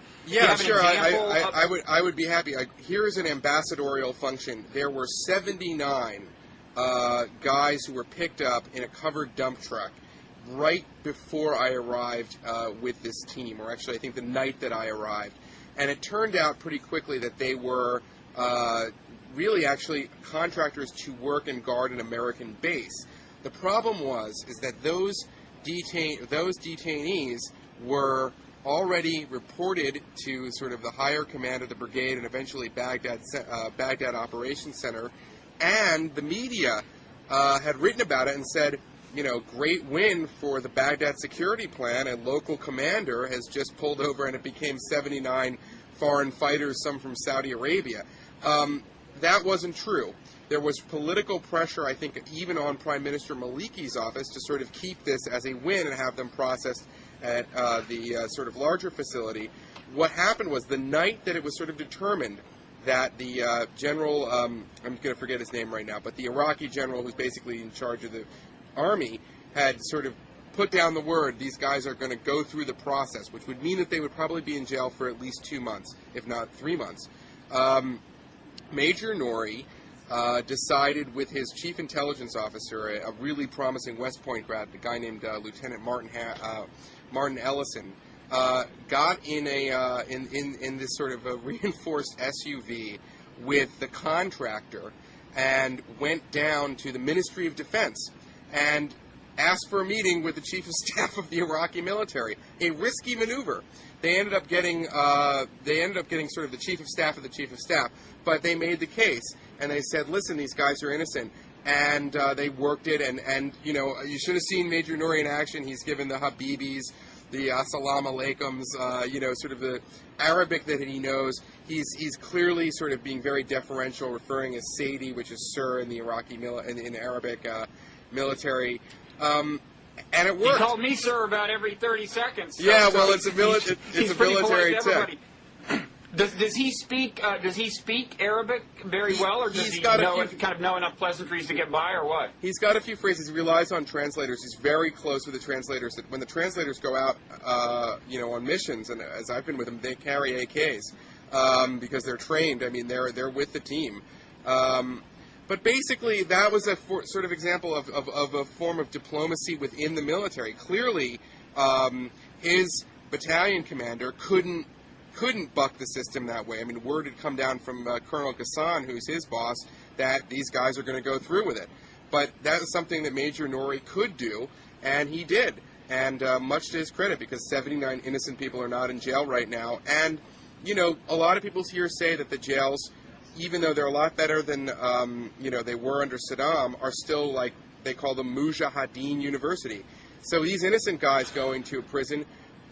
sure. an example I would be happy. Here's an ambassadorial function. There were 79 guys who were picked up in a covered dump truck right before I arrived with this team, or actually I think the night that I arrived. And it turned out pretty quickly that they were... really actually contractors to work and guard an American base. The problem is that those detainees were already reported to sort of the higher command of the brigade and eventually Baghdad Operations Center, and the media had written about it and said, great win for the Baghdad security plan. A local commander has just pulled over and it became 79 foreign fighters, some from Saudi Arabia. That wasn't true. There was political pressure, I think, even on Prime Minister Maliki's office to sort of keep this as a win and have them processed at the sort of larger facility. What happened was the night that it was sort of determined that the general, I'm going to forget his name right now, but the Iraqi general who's basically in charge of the army had sort of put down the word, these guys are going to go through the process, which would mean that they would probably be in jail for at least 2 months, if not 3 months. Major Norrie decided with his chief intelligence officer, a really promising West Point grad, a guy named Lieutenant Martin Ellison, got in in this sort of a reinforced SUV with the contractor and went down to the Ministry of Defense and asked for a meeting with the chief of staff of the Iraqi military. A risky maneuver. They ended up getting sort of the chief of staff of the chief of staff, but they made the case and they said, listen, these guys are innocent, and they worked it, and you should have seen Major Norrie in action. He's given the Habibis, the Assalamu Alaikums, sort of the Arabic that he knows. He's clearly sort of being very deferential, referring as Sayyidi, which is sir in the Iraqi in Arabic military. And it worked. He called me sir about every 30 seconds. So, yeah, so well, it's a military tech. Does he speak Arabic very well, or does he kind of know enough pleasantries to get by, or what? He's got a few phrases. He relies on translators. He's very close with the translators. When the translators go out, on missions, and as I've been with them, they carry AKs because they're trained. I mean, they're with the team. But basically, that was a sort of example of a form of diplomacy within the military. Clearly, his battalion commander couldn't buck the system that way. I mean, word had come down from Colonel Ghassan, who's his boss, that these guys are going to go through with it. But that is something that Major Norrie could do, and he did. And much to his credit, because 79 innocent people are not in jail right now. And, you know, a lot of people here say that the jails, even though they're a lot better than, they were under Saddam, are still like, they call them Mujahideen University. So these innocent guys going to a prison,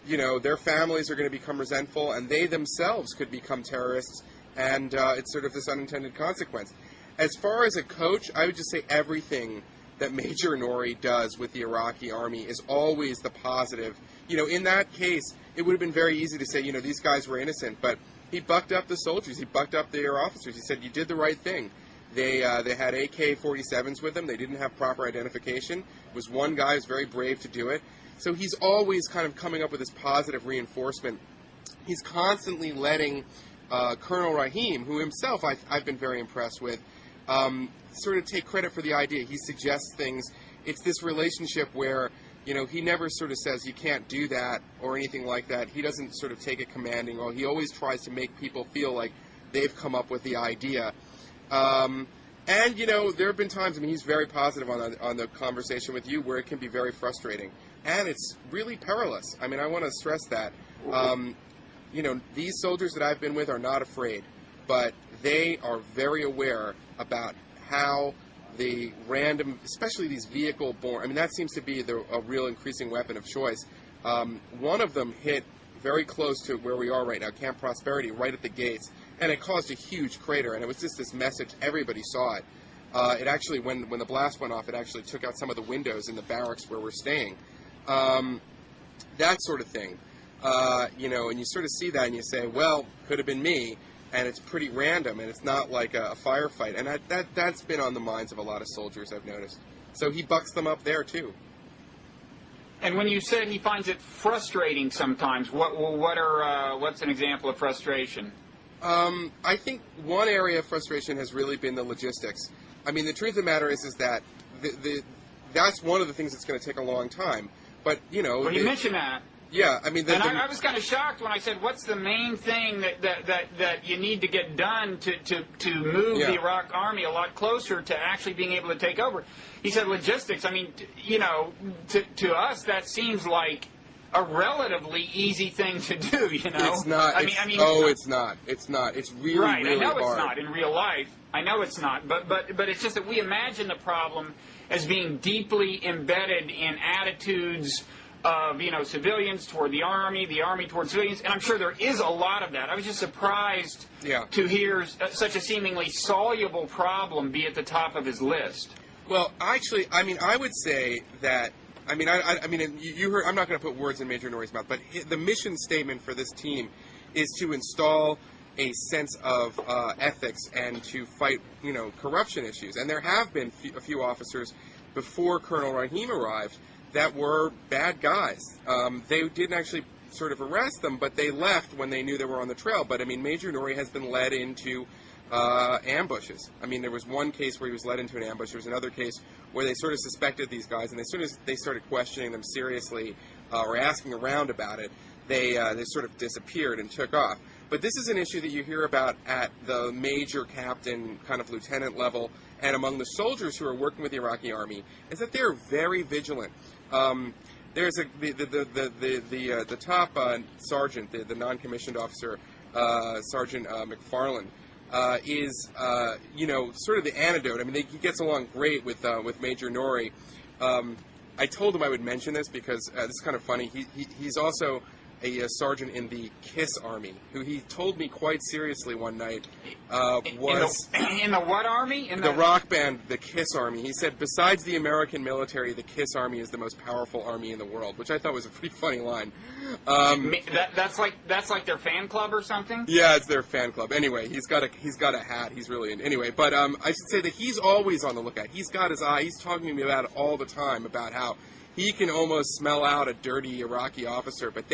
you know, their families are going to become resentful, and they themselves could become terrorists, and it's sort of this unintended consequence. As far as a coach, I would just say everything that Major Norrie does with the Iraqi army is always the positive. You know, in that case, it would have been very easy to say, you know, these guys were innocent, but he bucked up the soldiers, he bucked up their officers. He said, you did the right thing. They had AK-47s with them. They didn't have proper identification. It was one guy who was very brave to do it. So he's always kind of coming up with this positive reinforcement. He's constantly letting Colonel Rahim, who himself I've been very impressed with, sort of take credit for the idea. He suggests things. It's this relationship where, you know, he never sort of says you can't do that or anything like that. He doesn't sort of take a commanding role. He always tries to make people feel like they've come up with the idea. And, you know, there have been times, I mean, he's very positive on the conversation with you where it can be very frustrating. And it's really perilous. I mean, I want to stress that. You know, these soldiers that I've been with are not afraid, but they are very aware about how the random, especially these vehicle-borne, I mean, that seems to be a real increasing weapon of choice. One of them hit very close to where we are right now, Camp Prosperity, right at the gates, and it caused a huge crater, and it was just this message. Everybody saw it. It actually, when the blast went off, it actually took out some of the windows in the barracks where we're staying. That sort of thing. You know, and you sort of see that and you say, well, could have been me, and it's pretty random, and it's not like a firefight. And that's been on the minds of a lot of soldiers, I've noticed. So he bucks them up there, too. And when you said he finds it frustrating sometimes, what's an example of frustration? I think one area of frustration has really been the logistics. I mean, the truth of the matter is that that's one of the things that's going to take a long time. But, you know... Well, you mentioned that. Yeah, I mean... I was kind of shocked when I said, what's the main thing that you need to get done to move the Iraq army a lot closer to actually being able to take over? He said logistics. I mean, you know, to us that seems like a relatively easy thing to do, you know? It's not. It's not. It's not. It's really, right, really hard. I know it's not in real life. I know it's not. But it's just that we imagine the problem as being deeply embedded in attitudes of, you know, civilians toward the army toward civilians, and I'm sure there is a lot of that. I was just surprised to hear such a seemingly soluble problem be at the top of his list. Well, actually, I mean, I would say that, I mean, you heard, I'm not going to put words in Major Norrie's mouth, but the mission statement for this team is to install a sense of ethics and to fight, you know, corruption issues. And there have been a few officers before Colonel Rahim arrived that were bad guys. They didn't actually sort of arrest them, but they left when they knew they were on the trail. But, I mean, Major Norrie has been led into ambushes. I mean, there was one case where he was led into an ambush. There was another case where they sort of suspected these guys, and as soon as they started questioning them seriously or asking around about it, they sort of disappeared and took off. But this is an issue that you hear about at the major captain, kind of lieutenant level, and among the soldiers who are working with the Iraqi army, is that they're very vigilant. There's the top sergeant, the non-commissioned officer, Sergeant McFarland, is you know, sort of the antidote. I mean, he gets along great with Major Norrie. I told him I would mention this because this is kind of funny. He's also a sergeant in the KISS Army, who he told me quite seriously one night was... In the what army? In the rock band, the KISS Army. He said, besides the American military, the KISS Army is the most powerful army in the world, which I thought was a pretty funny line. That's like their fan club or something? Yeah, it's their fan club. Anyway, he's got a hat. He's really in. Anyway, but I should say that he's always on the lookout. He's got his eye. He's talking to me about it all the time, about how he can almost smell out a dirty Iraqi officer, but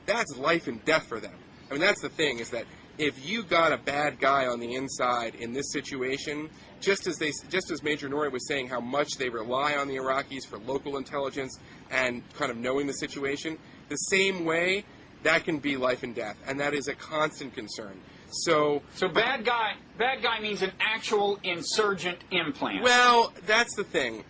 that's life and death for them. I mean, that's the thing, is that if you got a bad guy on the inside in this situation, just as Major Norrie was saying how much they rely on the Iraqis for local intelligence and kind of knowing the situation, the same way that can be life and death, and that is a constant concern. So bad guy means an actual insurgent implant. Well, that's the thing.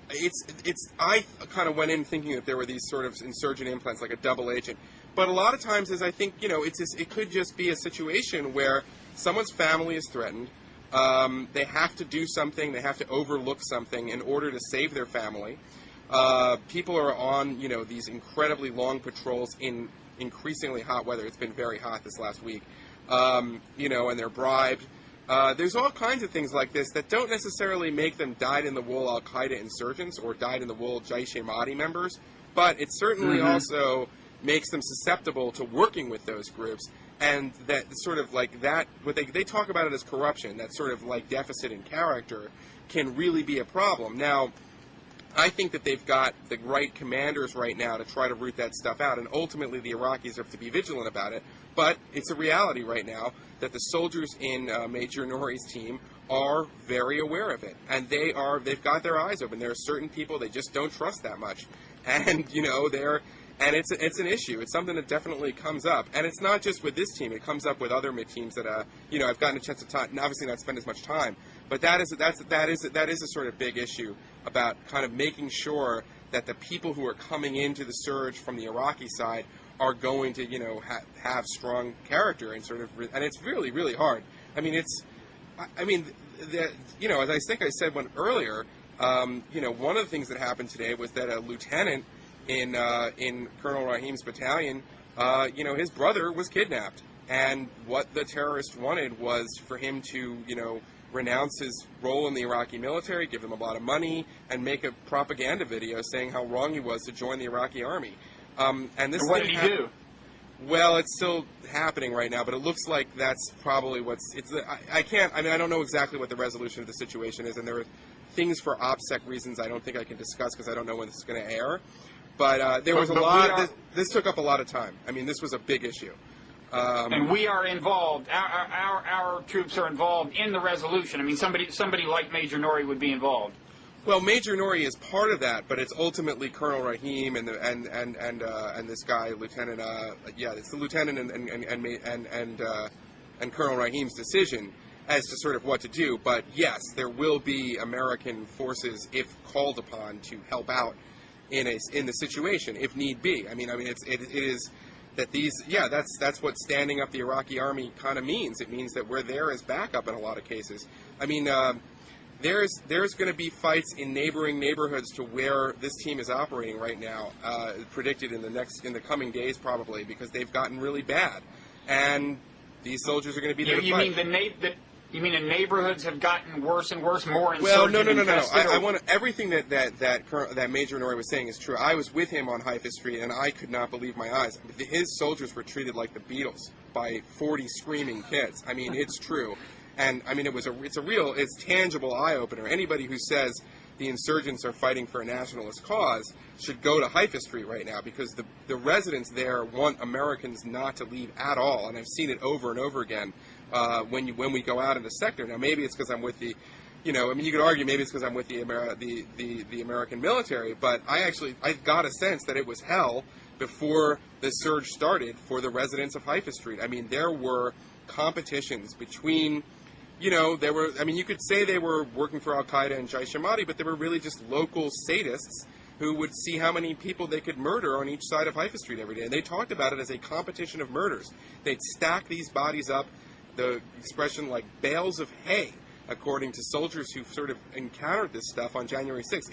I kind of went in thinking that there were these sort of insurgent implants, like a double agent. But a lot of times, as I think, it could just be a situation where someone's family is threatened. They have to do something. They have to overlook something in order to save their family. People are on, these incredibly long patrols in increasingly hot weather. It's been very hot this last week. And they're bribed. There's all kinds of things like this that don't necessarily make them dyed-in-the-wool Al-Qaeda insurgents or dyed-in-the-wool Jaish-e-Mahdi members, but it certainly also makes them susceptible to working with those groups, and that sort of like that, what they talk about it as corruption, that sort of like deficit in character can really be a problem. Now, I think that they've got the right commanders right now to try to root that stuff out, and ultimately the Iraqis have to be vigilant about it. But it's a reality right now that the soldiers in Major Norrie's team are very aware of it, and they've got their eyes open. There are certain people they just don't trust that much, and it's an issue. It's something that definitely comes up, and it's not just with this team. It comes up with other teams that I've gotten a chance to talk, and obviously not spend as much time. But that is a sort of big issue about kind of making sure that the people who are coming into the surge from the Iraqi side are going to have strong character and and it's really, really hard. I mean, as I think I said earlier, one of the things that happened today was that a lieutenant in Colonel Rahim's battalion, his brother was kidnapped, and what the terrorists wanted was for him to renounce his role in the Iraqi military, give them a lot of money, and make a propaganda video saying how wrong he was to join the Iraqi army. And what did he do? Well, it's still happening right now, but it looks like that's probably I don't know exactly what the resolution of the situation is, and there are things for OPSEC reasons I don't think I can discuss because I don't know when this is going to air. But there was a lot. This took up a lot of time. I mean, this was a big issue. And we are involved. Our troops are involved in the resolution. I mean, somebody like Major Norrie would be involved. Well, Major Norrie is part of that, but it's ultimately Colonel Rahim and this guy, Lieutenant. It's the lieutenant and Colonel Rahim's decision as to sort of what to do. But yes, there will be American forces if called upon to help out in the situation if need be. I mean, it is that that's what standing up the Iraqi army kind of means. It means that we're there as backup in a lot of cases. I mean, there's going to be fights in neighboring neighborhoods to where this team is operating right now, predicted in the coming days probably, because they've gotten really bad, and these soldiers are going to be there to fight. You mean the neighborhoods have gotten worse and worse, more insurgent? Well, no. I want everything that Major Norrie was saying is true. I was with him on Haifa Street, and I could not believe my eyes. His soldiers were treated like the Beatles by 40 screaming kids. I mean, it's true, and I mean it's tangible eye opener. Anybody who says the insurgents are fighting for a nationalist cause should go to Haifa Street right now, because the residents there want Americans not to leave at all, and I've seen it over and over again. When we go out in the sector. Now, maybe it's because I'm with you could argue maybe it's because I'm with the American military, but I got a sense that it was hell before the surge started for the residents of Haifa Street. I mean, there were competitions between, you could say they were working for Al-Qaeda and Jaish-e-Mahdi, but they were really just local sadists who would see how many people they could murder on each side of Haifa Street every day. And they talked about it as a competition of murders. They'd stack these bodies up, the expression like bales of hay, according to soldiers who sort of encountered this stuff on January 6th.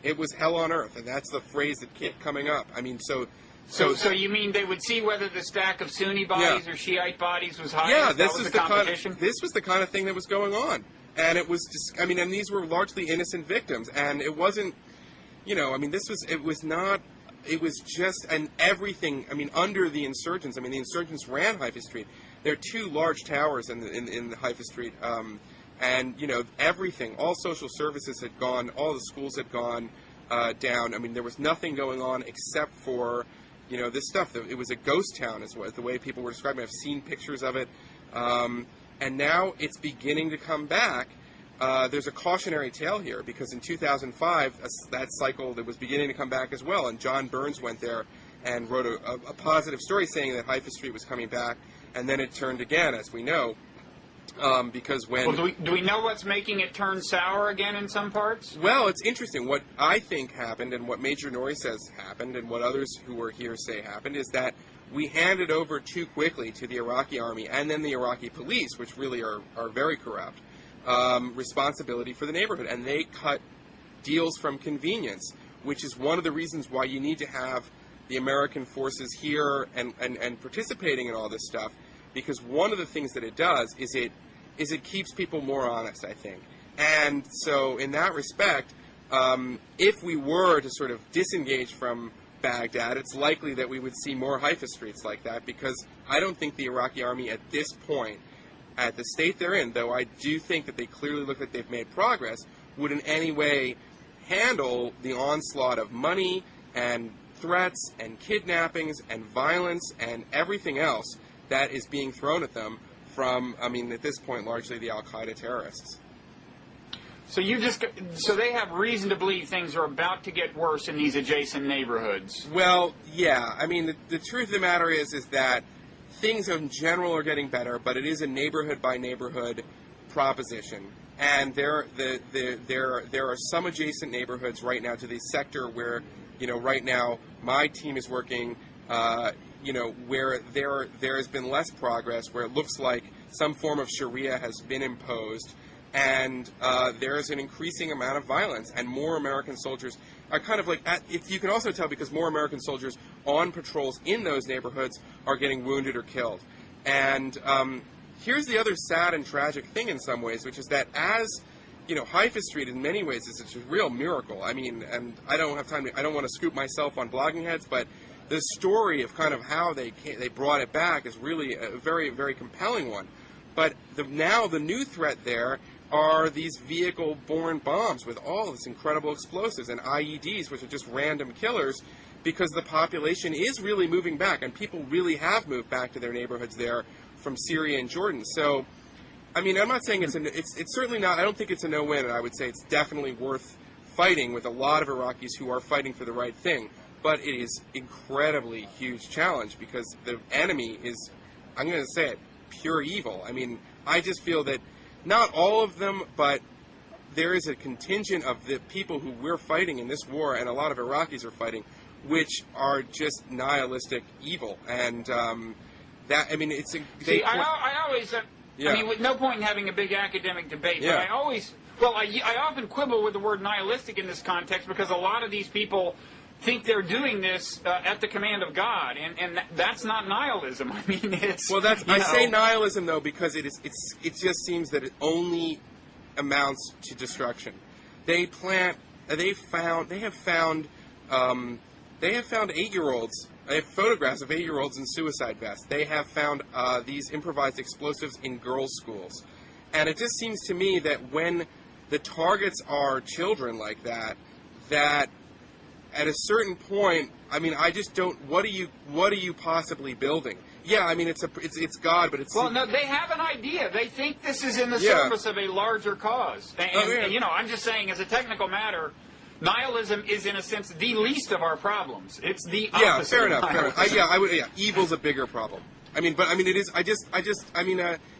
It was hell on earth, and that's the phrase that kept coming up. I mean, so you mean they would see whether the stack of Sunni bodies or Shiite bodies was higher? Yeah, this was the competition. This was the kind of thing that was going on, and it was just, and these were largely innocent victims, and it wasn't, it was just an everything. Under the insurgents. The insurgents ran Haifa Street. There are two large towers in the Haifa Street, and everything, all social services had gone, all the schools had gone down. There was nothing going on except for this stuff. It was a ghost town, is the way people were describing it. I've seen pictures of it, and now it's beginning to come back. There's a cautionary tale here, because in 2005, that cycle that was beginning to come back as well, and John Burns went there and wrote a positive story saying that Haifa Street was coming back, and then it turned again, as we know, because when... Well, do we know what's making it turn sour again in some parts? Well, it's interesting. What I think happened, and what Major Norrie says happened, and what others who were here say happened, is that we handed over too quickly to the Iraqi army and then the Iraqi police, which really are very corrupt, responsibility for the neighborhood. And they cut deals from convenience, which is one of the reasons why you need to have the American forces here and participating in all this stuff, because one of the things that it does is it keeps people more honest, I think. And so in that respect, if we were to sort of disengage from Baghdad, it's likely that we would see more Haifa streets like that, because I don't think the Iraqi army at this point, at the state they're in, though I do think that they clearly look like they've made progress, would in any way handle the onslaught of money and threats and kidnappings and violence and everything else that is being thrown at them from, I mean, at this point, largely the Al-Qaeda terrorists. So so they have reason to believe things are about to get worse in these adjacent neighborhoods. Well, yeah. I mean, the truth of the matter is that things in general are getting better, but it is a neighborhood by neighborhood proposition. And there are some adjacent neighborhoods right now to the sector where, right now my team is working, where there has been less progress, where it looks like some form of Sharia has been imposed, and there is an increasing amount of violence, and more American soldiers are kind of like, if you can also tell because more American soldiers on patrols in those neighborhoods are getting wounded or killed. And here's the other sad and tragic thing in some ways, which is that as, Haifa Street in many ways is a real miracle. I mean, and I don't have time I don't want to scoop myself on blogging heads, but the story of kind of how they brought it back is really a very, very compelling one. But now the new threat there are these vehicle-borne bombs with all this incredible explosives and IEDs, which are just random killers, because the population is really moving back, and people really have moved back to their neighborhoods there from Syria and Jordan. So, I mean, I'm not saying it's certainly not, I don't think it's a no-win, and I would say it's definitely worth fighting with a lot of Iraqis who are fighting for the right thing. But it is incredibly huge challenge because the enemy is, I'm going to say it, pure evil. I mean, I just feel that not all of them, but there is a contingent of the people who we're fighting in this war, and a lot of Iraqis are fighting, which are just nihilistic evil. And that, I mean, it's a... I always... Yeah. I mean, with no point in having a big academic debate, Yeah. but I always... Well, I often quibble with the word nihilistic in this context because a lot of these people think they're doing this at the command of God, and that's not nihilism. I mean, it's... Well, I say nihilism, though, because it just seems that it only amounts to destruction. They have found 8-year-olds. They have photographs of 8-year-olds in suicide vests. They have found these improvised explosives in girls' schools. And it just seems to me that when the targets are children like that, that at a certain point, I mean, I just don't. What are you possibly building? Yeah, I mean, it's God, but it's... Well, no, they have an idea. They think this is in the service of a larger cause. And, I'm just saying, as a technical matter, nihilism is, in a sense, the least of our problems. It's the opposite. Yeah, fair enough. Fair enough. Evil's a bigger problem. I mean, it is.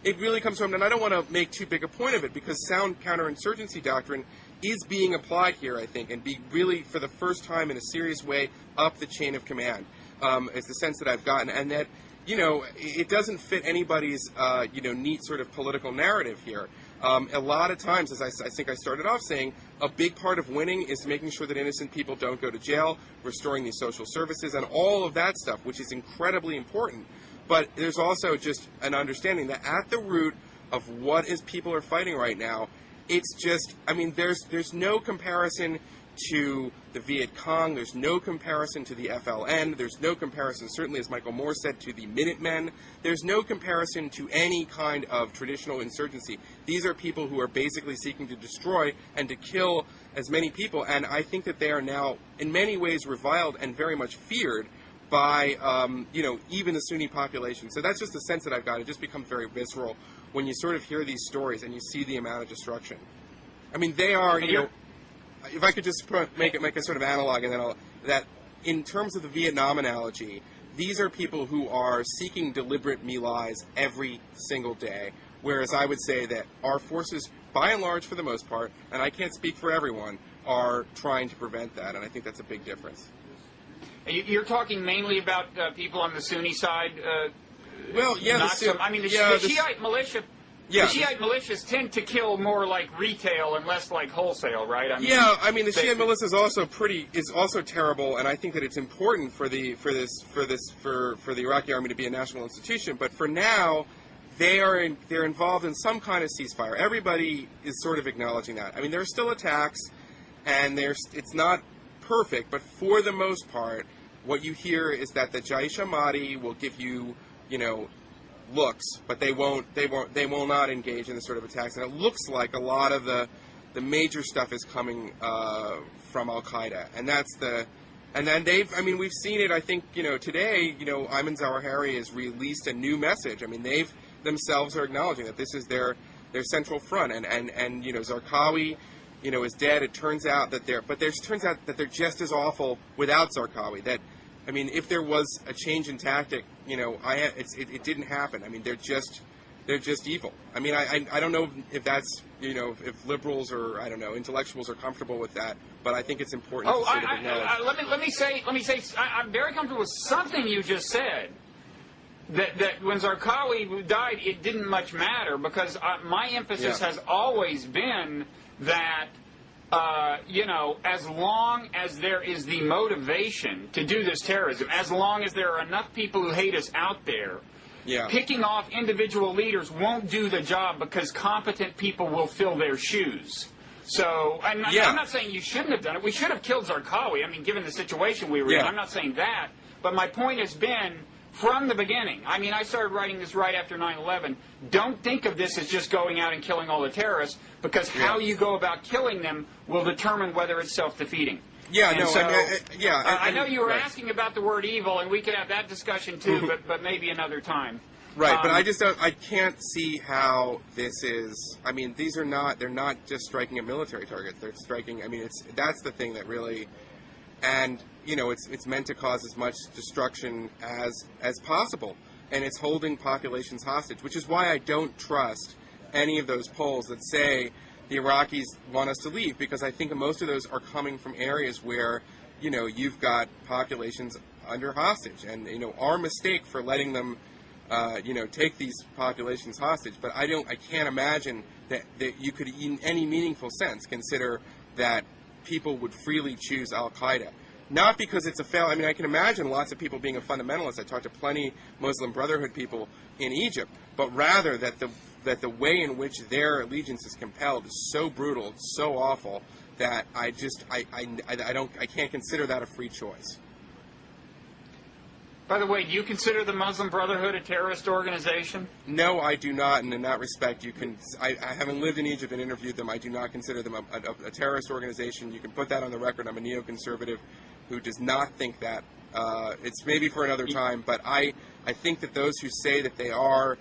It really comes from, and I don't want to make too big a point of it because sound counterinsurgency doctrine is being applied here, I think, and be really, for the first time in a serious way, up the chain of command. Is the sense that I've gotten, and that, it doesn't fit anybody's, neat sort of political narrative here. A lot of times, as I think I started off saying, a big part of winning is making sure that innocent people don't go to jail, restoring these social services, and all of that stuff, which is incredibly important. But there's also just an understanding that at the root of what people are fighting right now, it's just, I mean, there's no comparison to the Viet Cong. There's no comparison to the FLN. There's no comparison, certainly as Michael Moore said, to the Minutemen. There's no comparison to any kind of traditional insurgency. These are people who are basically seeking to destroy and to kill as many people. And I think that they are now, in many ways, reviled and very much feared by, even the Sunni population. So that's just the sense that I've got. It just becomes very visceral when you sort of hear these stories and you see the amount of destruction. I mean, they are, if I could just make a sort of analog, and then in terms of the Vietnam analogy, these are people who are seeking deliberate My Lai's every single day, whereas I would say that our forces, by and large, for the most part, and I can't speak for everyone, are trying to prevent that, and I think that's a big difference. You're talking mainly about people on the Sunni side. Well, yeah, the Shiite militia. Yeah, the Shiite militias tend to kill more like retail and less like wholesale, right? The Shiite militia is also terrible, and I think that it's important for the Iraqi army to be a national institution. But for now, they're involved in some kind of ceasefire. Everybody is sort of acknowledging that. I mean, there are still attacks, and it's not perfect, but for the most part, what you hear is that the Jaish Ahmadi will give you, looks, but they will not engage in the sort of attacks. And it looks like a lot of the major stuff is coming from Al Qaeda, and then we've seen it. I think today, Ayman Zawahiri has released a new message. I mean, they've themselves are acknowledging that this is their central front, and Zarqawi, is dead. It turns out that they're just as awful without Zarqawi. That, I mean, if there was a change in tactic, it didn't happen. I mean, they're just evil. I mean, I don't know if that's, if liberals or, I don't know, intellectuals are comfortable with that, but I think it's important to sort of acknowledge. Let me say, I'm very comfortable with something you just said. That when Zarqawi died, it didn't much matter, because my emphasis has always been that, as long as there is the motivation to do this terrorism, as long as there are enough people who hate us out there, picking off individual leaders won't do the job, because competent people will fill their shoes. So, I'm not saying you shouldn't have done it. We should have killed Zarqawi. I mean, given the situation we were in. I'm not saying that. But my point has been, from the beginning, I mean, I started writing this right after 9/11. Don't think of this as just going out and killing all the terrorists, because how you go about killing them will determine whether it's self-defeating. I know you were asking about the word evil, and we could have that discussion too, but maybe another time. Right, but I can't see how this is. I mean, they're not just striking at military targets. They're striking. I mean, that's the thing that really, and it's meant to cause as much destruction as possible, and it's holding populations hostage, which is why I don't trust any of those polls that say the Iraqis want us to leave, because I think most of those are coming from areas where, you've got populations under hostage, and, our mistake for letting them, take these populations hostage. But I can't imagine that you could, in any meaningful sense, consider that people would freely choose Al Qaeda. Not because it's a fail. I mean, I can imagine lots of people being a fundamentalist. I talked to plenty Muslim Brotherhood people in Egypt, but rather that the way in which their allegiance is compelled is so brutal, so awful, that I can't consider that a free choice. By the way, do you consider the Muslim Brotherhood a terrorist organization? No, I do not, and in that respect, I haven't lived in Egypt and interviewed them. I do not consider them a terrorist organization. You can put that on the record. I'm a neoconservative who does not think that. It's maybe for another time, but I think that those who say that they are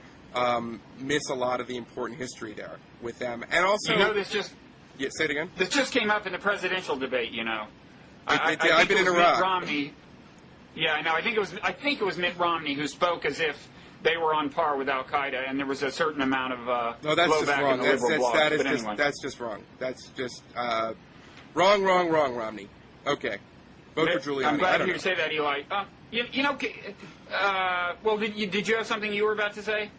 miss a lot of the important history there with them. And also, this just... Yeah, say it again? This just came up in the presidential debate, I've been in Iraq. Mitt Romney. Yeah, I know. I think it was Mitt Romney who spoke as if they were on par with Al Qaeda, and there was a certain amount of no, that's just wrong. That's just wrong. That's just wrong, Romney. Okay, vote for Giuliani. I'm glad to hear you say that, Eli. Well, did you have something you were about to say?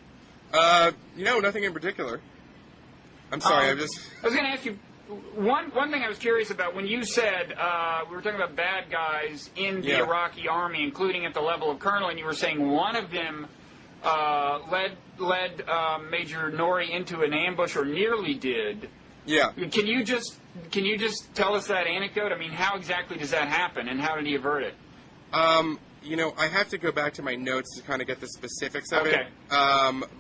Nothing in particular. I'm sorry. I was going to ask you. One thing I was curious about, when you said we were talking about bad guys in the Iraqi army, including at the level of colonel, and you were saying one of them led Major Norrie into an ambush, or nearly did. Yeah. Can you just tell us that anecdote? I mean, how exactly does that happen, and how did he avert it? I have to go back to my notes to kind of get the specifics of it.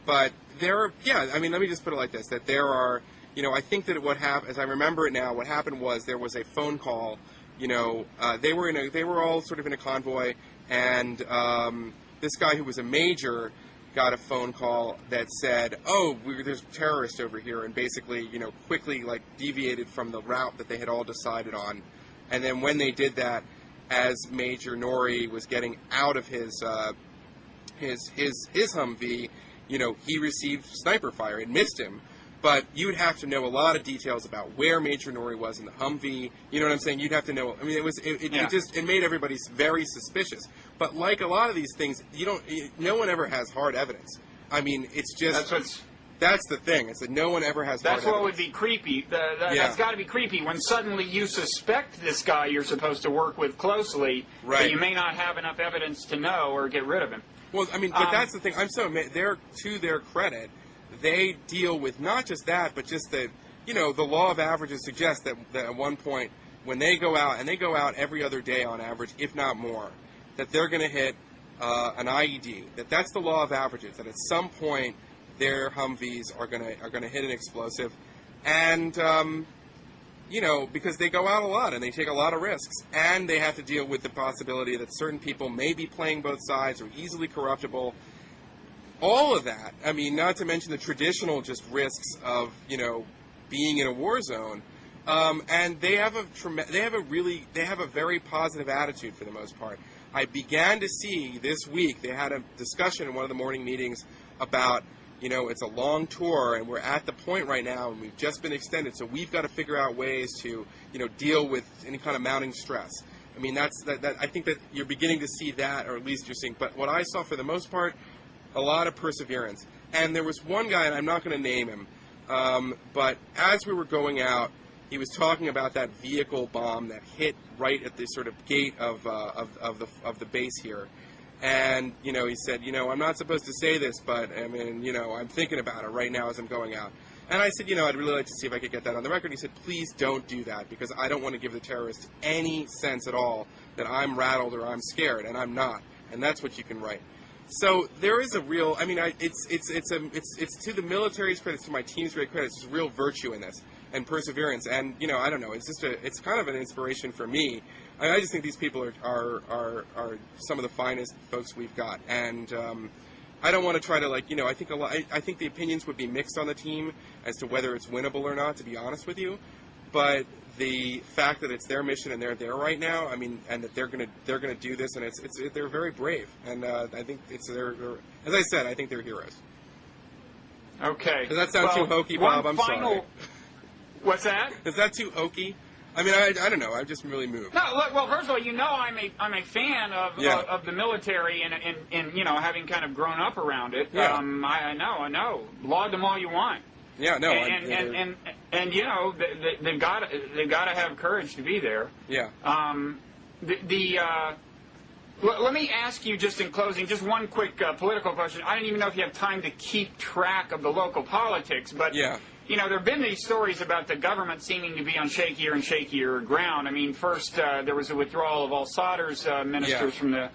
But there are, let me just put it like this, that there are, I think that what happened, as I remember it now, what happened was there was a phone call, they were all sort of in a convoy, and this guy who was a major got a phone call that said, there's terrorists over here, and basically, quickly, deviated from the route that they had all decided on. And then when they did that, as Major Norrie was getting out of his Humvee, he received sniper fire. It missed him. But you would have to know a lot of details about where Major Norrie was in the Humvee. You know what I'm saying? You'd have to know. I mean, it made everybody very suspicious. But like a lot of these things, no one ever has hard evidence. I mean, it's just that's the thing. It's that no one ever has. That's hard what evidence. would be creepy. That's got to be creepy when suddenly you suspect this guy you're supposed to work with closely, right. But you may not have enough evidence to know or get rid of him. Well, I mean, but that's the thing. I'm so they're to their credit. They deal with not just that, but just that, the law of averages suggests that at one point, when they go out, and they go out every other day on average, if not more, that they're going to hit an IED. That's the law of averages, that at some point their Humvees are going to hit an explosive. And, because they go out a lot and they take a lot of risks. And they have to deal with the possibility that certain people may be playing both sides or easily corruptible. All of that, I mean, not to mention the traditional just risks of, being in a war zone. And they have a very positive attitude for the most part. I began to see this week, they had a discussion in one of the morning meetings about, it's a long tour and we're at the point right now and we've just been extended. So we've got to figure out ways to, deal with any kind of mounting stress. I mean, I think that you're beginning to see that, or at least you're seeing. But what I saw for the most part, a lot of perseverance. And there was one guy, and I'm not going to name him, but as we were going out, he was talking about that vehicle bomb that hit right at the sort of gate of the base here. And, he said, I'm not supposed to say this, but, I mean, I'm thinking about it right now as I'm going out. And I said, I'd really like to see if I could get that on the record. He said, please don't do that, because I don't want to give the terrorists any sense at all that I'm rattled or I'm scared, and I'm not. And that's what you can write. So there is a real, I mean, it's to the military's credit, it's to my team's great credit, it's just real virtue in this and perseverance. And, I don't know, it's kind of an inspiration for me. I just think these people are some of the finest folks we've got. And I don't want to try to, I think the opinions would be mixed on the team as to whether it's winnable or not, to be honest with you. But the fact that it's their mission and they're there right now, I mean, and that they're gonna do this, and they're very brave, and I think they're as I said, I think they're heroes. Okay. Does that sound too hokey, Bob? I'm sorry. What's that? Is that too hokey? I mean, I don't know. I'm just really moved. No, well, first of all, I'm a fan of the military and having kind of grown up around it. Yeah. I know. Laud them all you want. Yeah, no. And they've got to have courage to be there. Yeah. Let me ask you, just in closing, just one quick political question. I don't even know if you have time to keep track of the local politics, but yeah. There have been these stories about the government seeming to be on shakier and shakier ground. I mean, first there was a withdrawal of all Sadr's ministers from the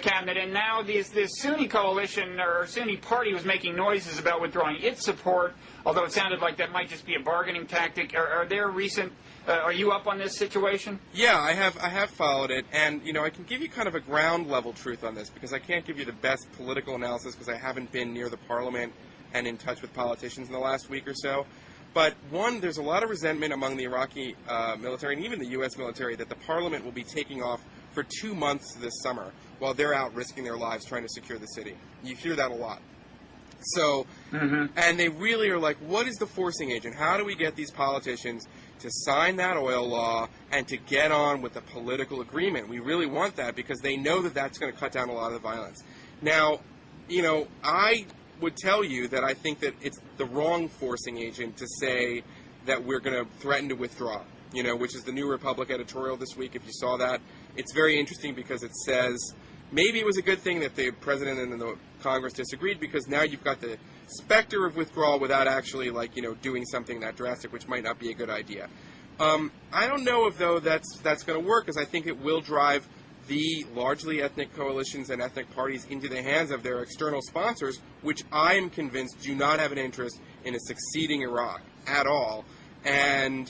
cabinet, and now this Sunni coalition or Sunni party was making noises about withdrawing its support, although it sounded like that might just be a bargaining tactic. Are there recent? Are you up on this situation? Yeah, I have followed it, and I can give you kind of a ground level truth on this because I can't give you the best political analysis because I haven't been near the parliament and in touch with politicians in the last week or so. But one, there's a lot of resentment among the Iraqi military and even the U.S. military that the parliament will be taking off for 2 months this summer while they're out risking their lives trying to secure the city. You hear that a lot. So, and they really are like, what is the forcing agent? How do we get these politicians to sign that oil law and to get on with the political agreement? We really want that because they know that that's going to cut down a lot of the violence. Now, I would tell you that I think that it's the wrong forcing agent to say that we're going to threaten to withdraw, which is the New Republic editorial this week, if you saw that. It's very interesting because it says maybe it was a good thing that the president and the Congress disagreed because now you've got the specter of withdrawal without actually, doing something that drastic, which might not be a good idea. I don't know if, though, that's going to work because I think it will drive the largely ethnic coalitions and ethnic parties into the hands of their external sponsors, which I am convinced do not have an interest in a succeeding Iraq at all. And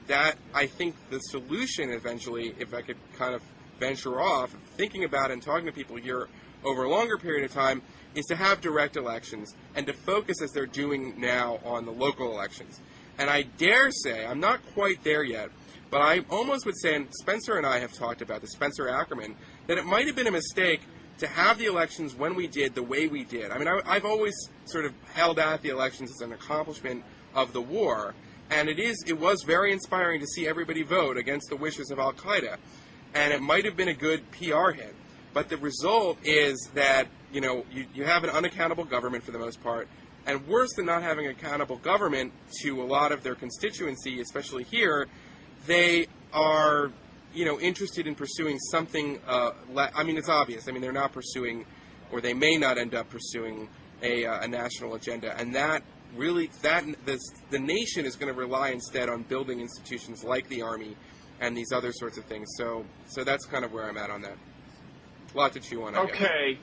that, I think, the solution eventually, if I could kind of venture off, thinking about it and talking to people here over a longer period of time, is to have direct elections and to focus, as they're doing now, on the local elections. And I dare say, I'm not quite there yet, But I almost would say, and Spencer and I have talked about this, Spencer Ackerman, that it might have been a mistake to have the elections when we did, the way we did. I mean, I've always sort of held out the elections as an accomplishment of the war, and it was very inspiring to see everybody vote against the wishes of Al-Qaeda, and it might have been a good PR hit. But the result is that, you have an unaccountable government for the most part, and worse than not having an accountable government to a lot of their constituency, especially here, they are, interested in pursuing something, it's obvious. I mean, they're not pursuing, or they may not end up pursuing a national agenda. And that really, the nation is going to rely instead on building institutions like the Army and these other sorts of things. So that's kind of where I'm at on that. A lot to chew on, I guess. Okay.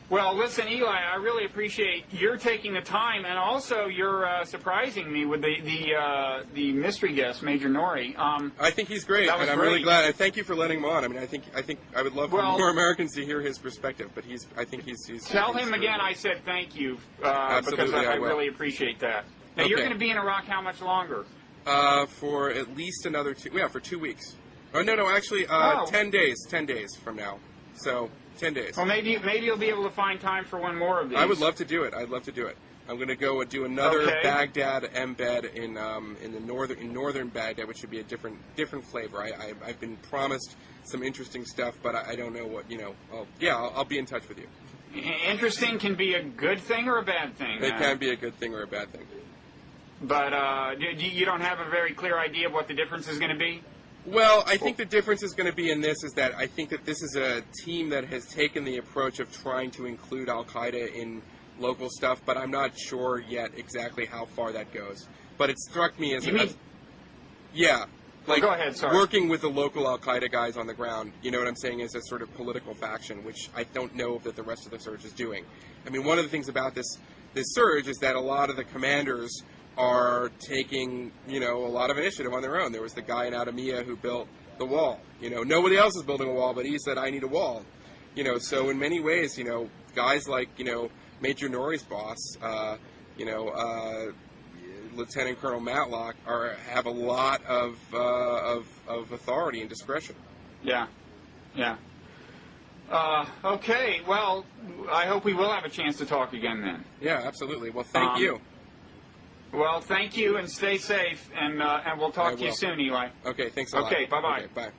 Well, listen, Eli, I really appreciate your taking the time, and also you're surprising me with the mystery guest, Major Norrie. I think he's great, and I'm really glad. And thank you for letting him on. I mean, I think I would love for more Americans to hear his perspective. But I think he's tell him again. I said thank you because I really appreciate that. Now you're going to be in Iraq how much longer? For at least another for 2 weeks. Oh no, actually, 10 days. 10 days from now. So. 10 days. Well, maybe you'll be able to find time for one more of these. I would love to do it. I'd love to do it. I'm going to go do another Baghdad embed in northern Baghdad, which should be a different flavor. I've been promised some interesting stuff, but I don't know what I'll be in touch with you. Interesting can be a good thing or a bad thing. It can be a good thing or a bad thing. But you don't have a very clear idea of what the difference is going to be? Well, I think the difference is going to be in this is that I think that this is a team that has taken the approach of trying to include Al-Qaeda in local stuff, but I'm not sure yet exactly how far that goes. But it struck me as go ahead, sorry. Working with the local Al-Qaeda guys on the ground, you know what I'm saying, is a sort of political faction, which I don't know that the rest of the surge is doing. I mean, one of the things about this surge is that a lot of the commanders are taking, a lot of initiative on their own. There was the guy in Adamiyah who built the wall. Nobody else is building a wall, but he said, I need a wall. So in many ways, guys like, Major Norrie's boss, Lieutenant Colonel Matlock have a lot of authority and discretion. Yeah. Okay, well, I hope we will have a chance to talk again then. Yeah, absolutely. Well, thank you. Well, thank you, and stay safe, and we'll talk to you soon, Eli. Okay, thanks a lot. Okay, bye-bye. Okay, bye.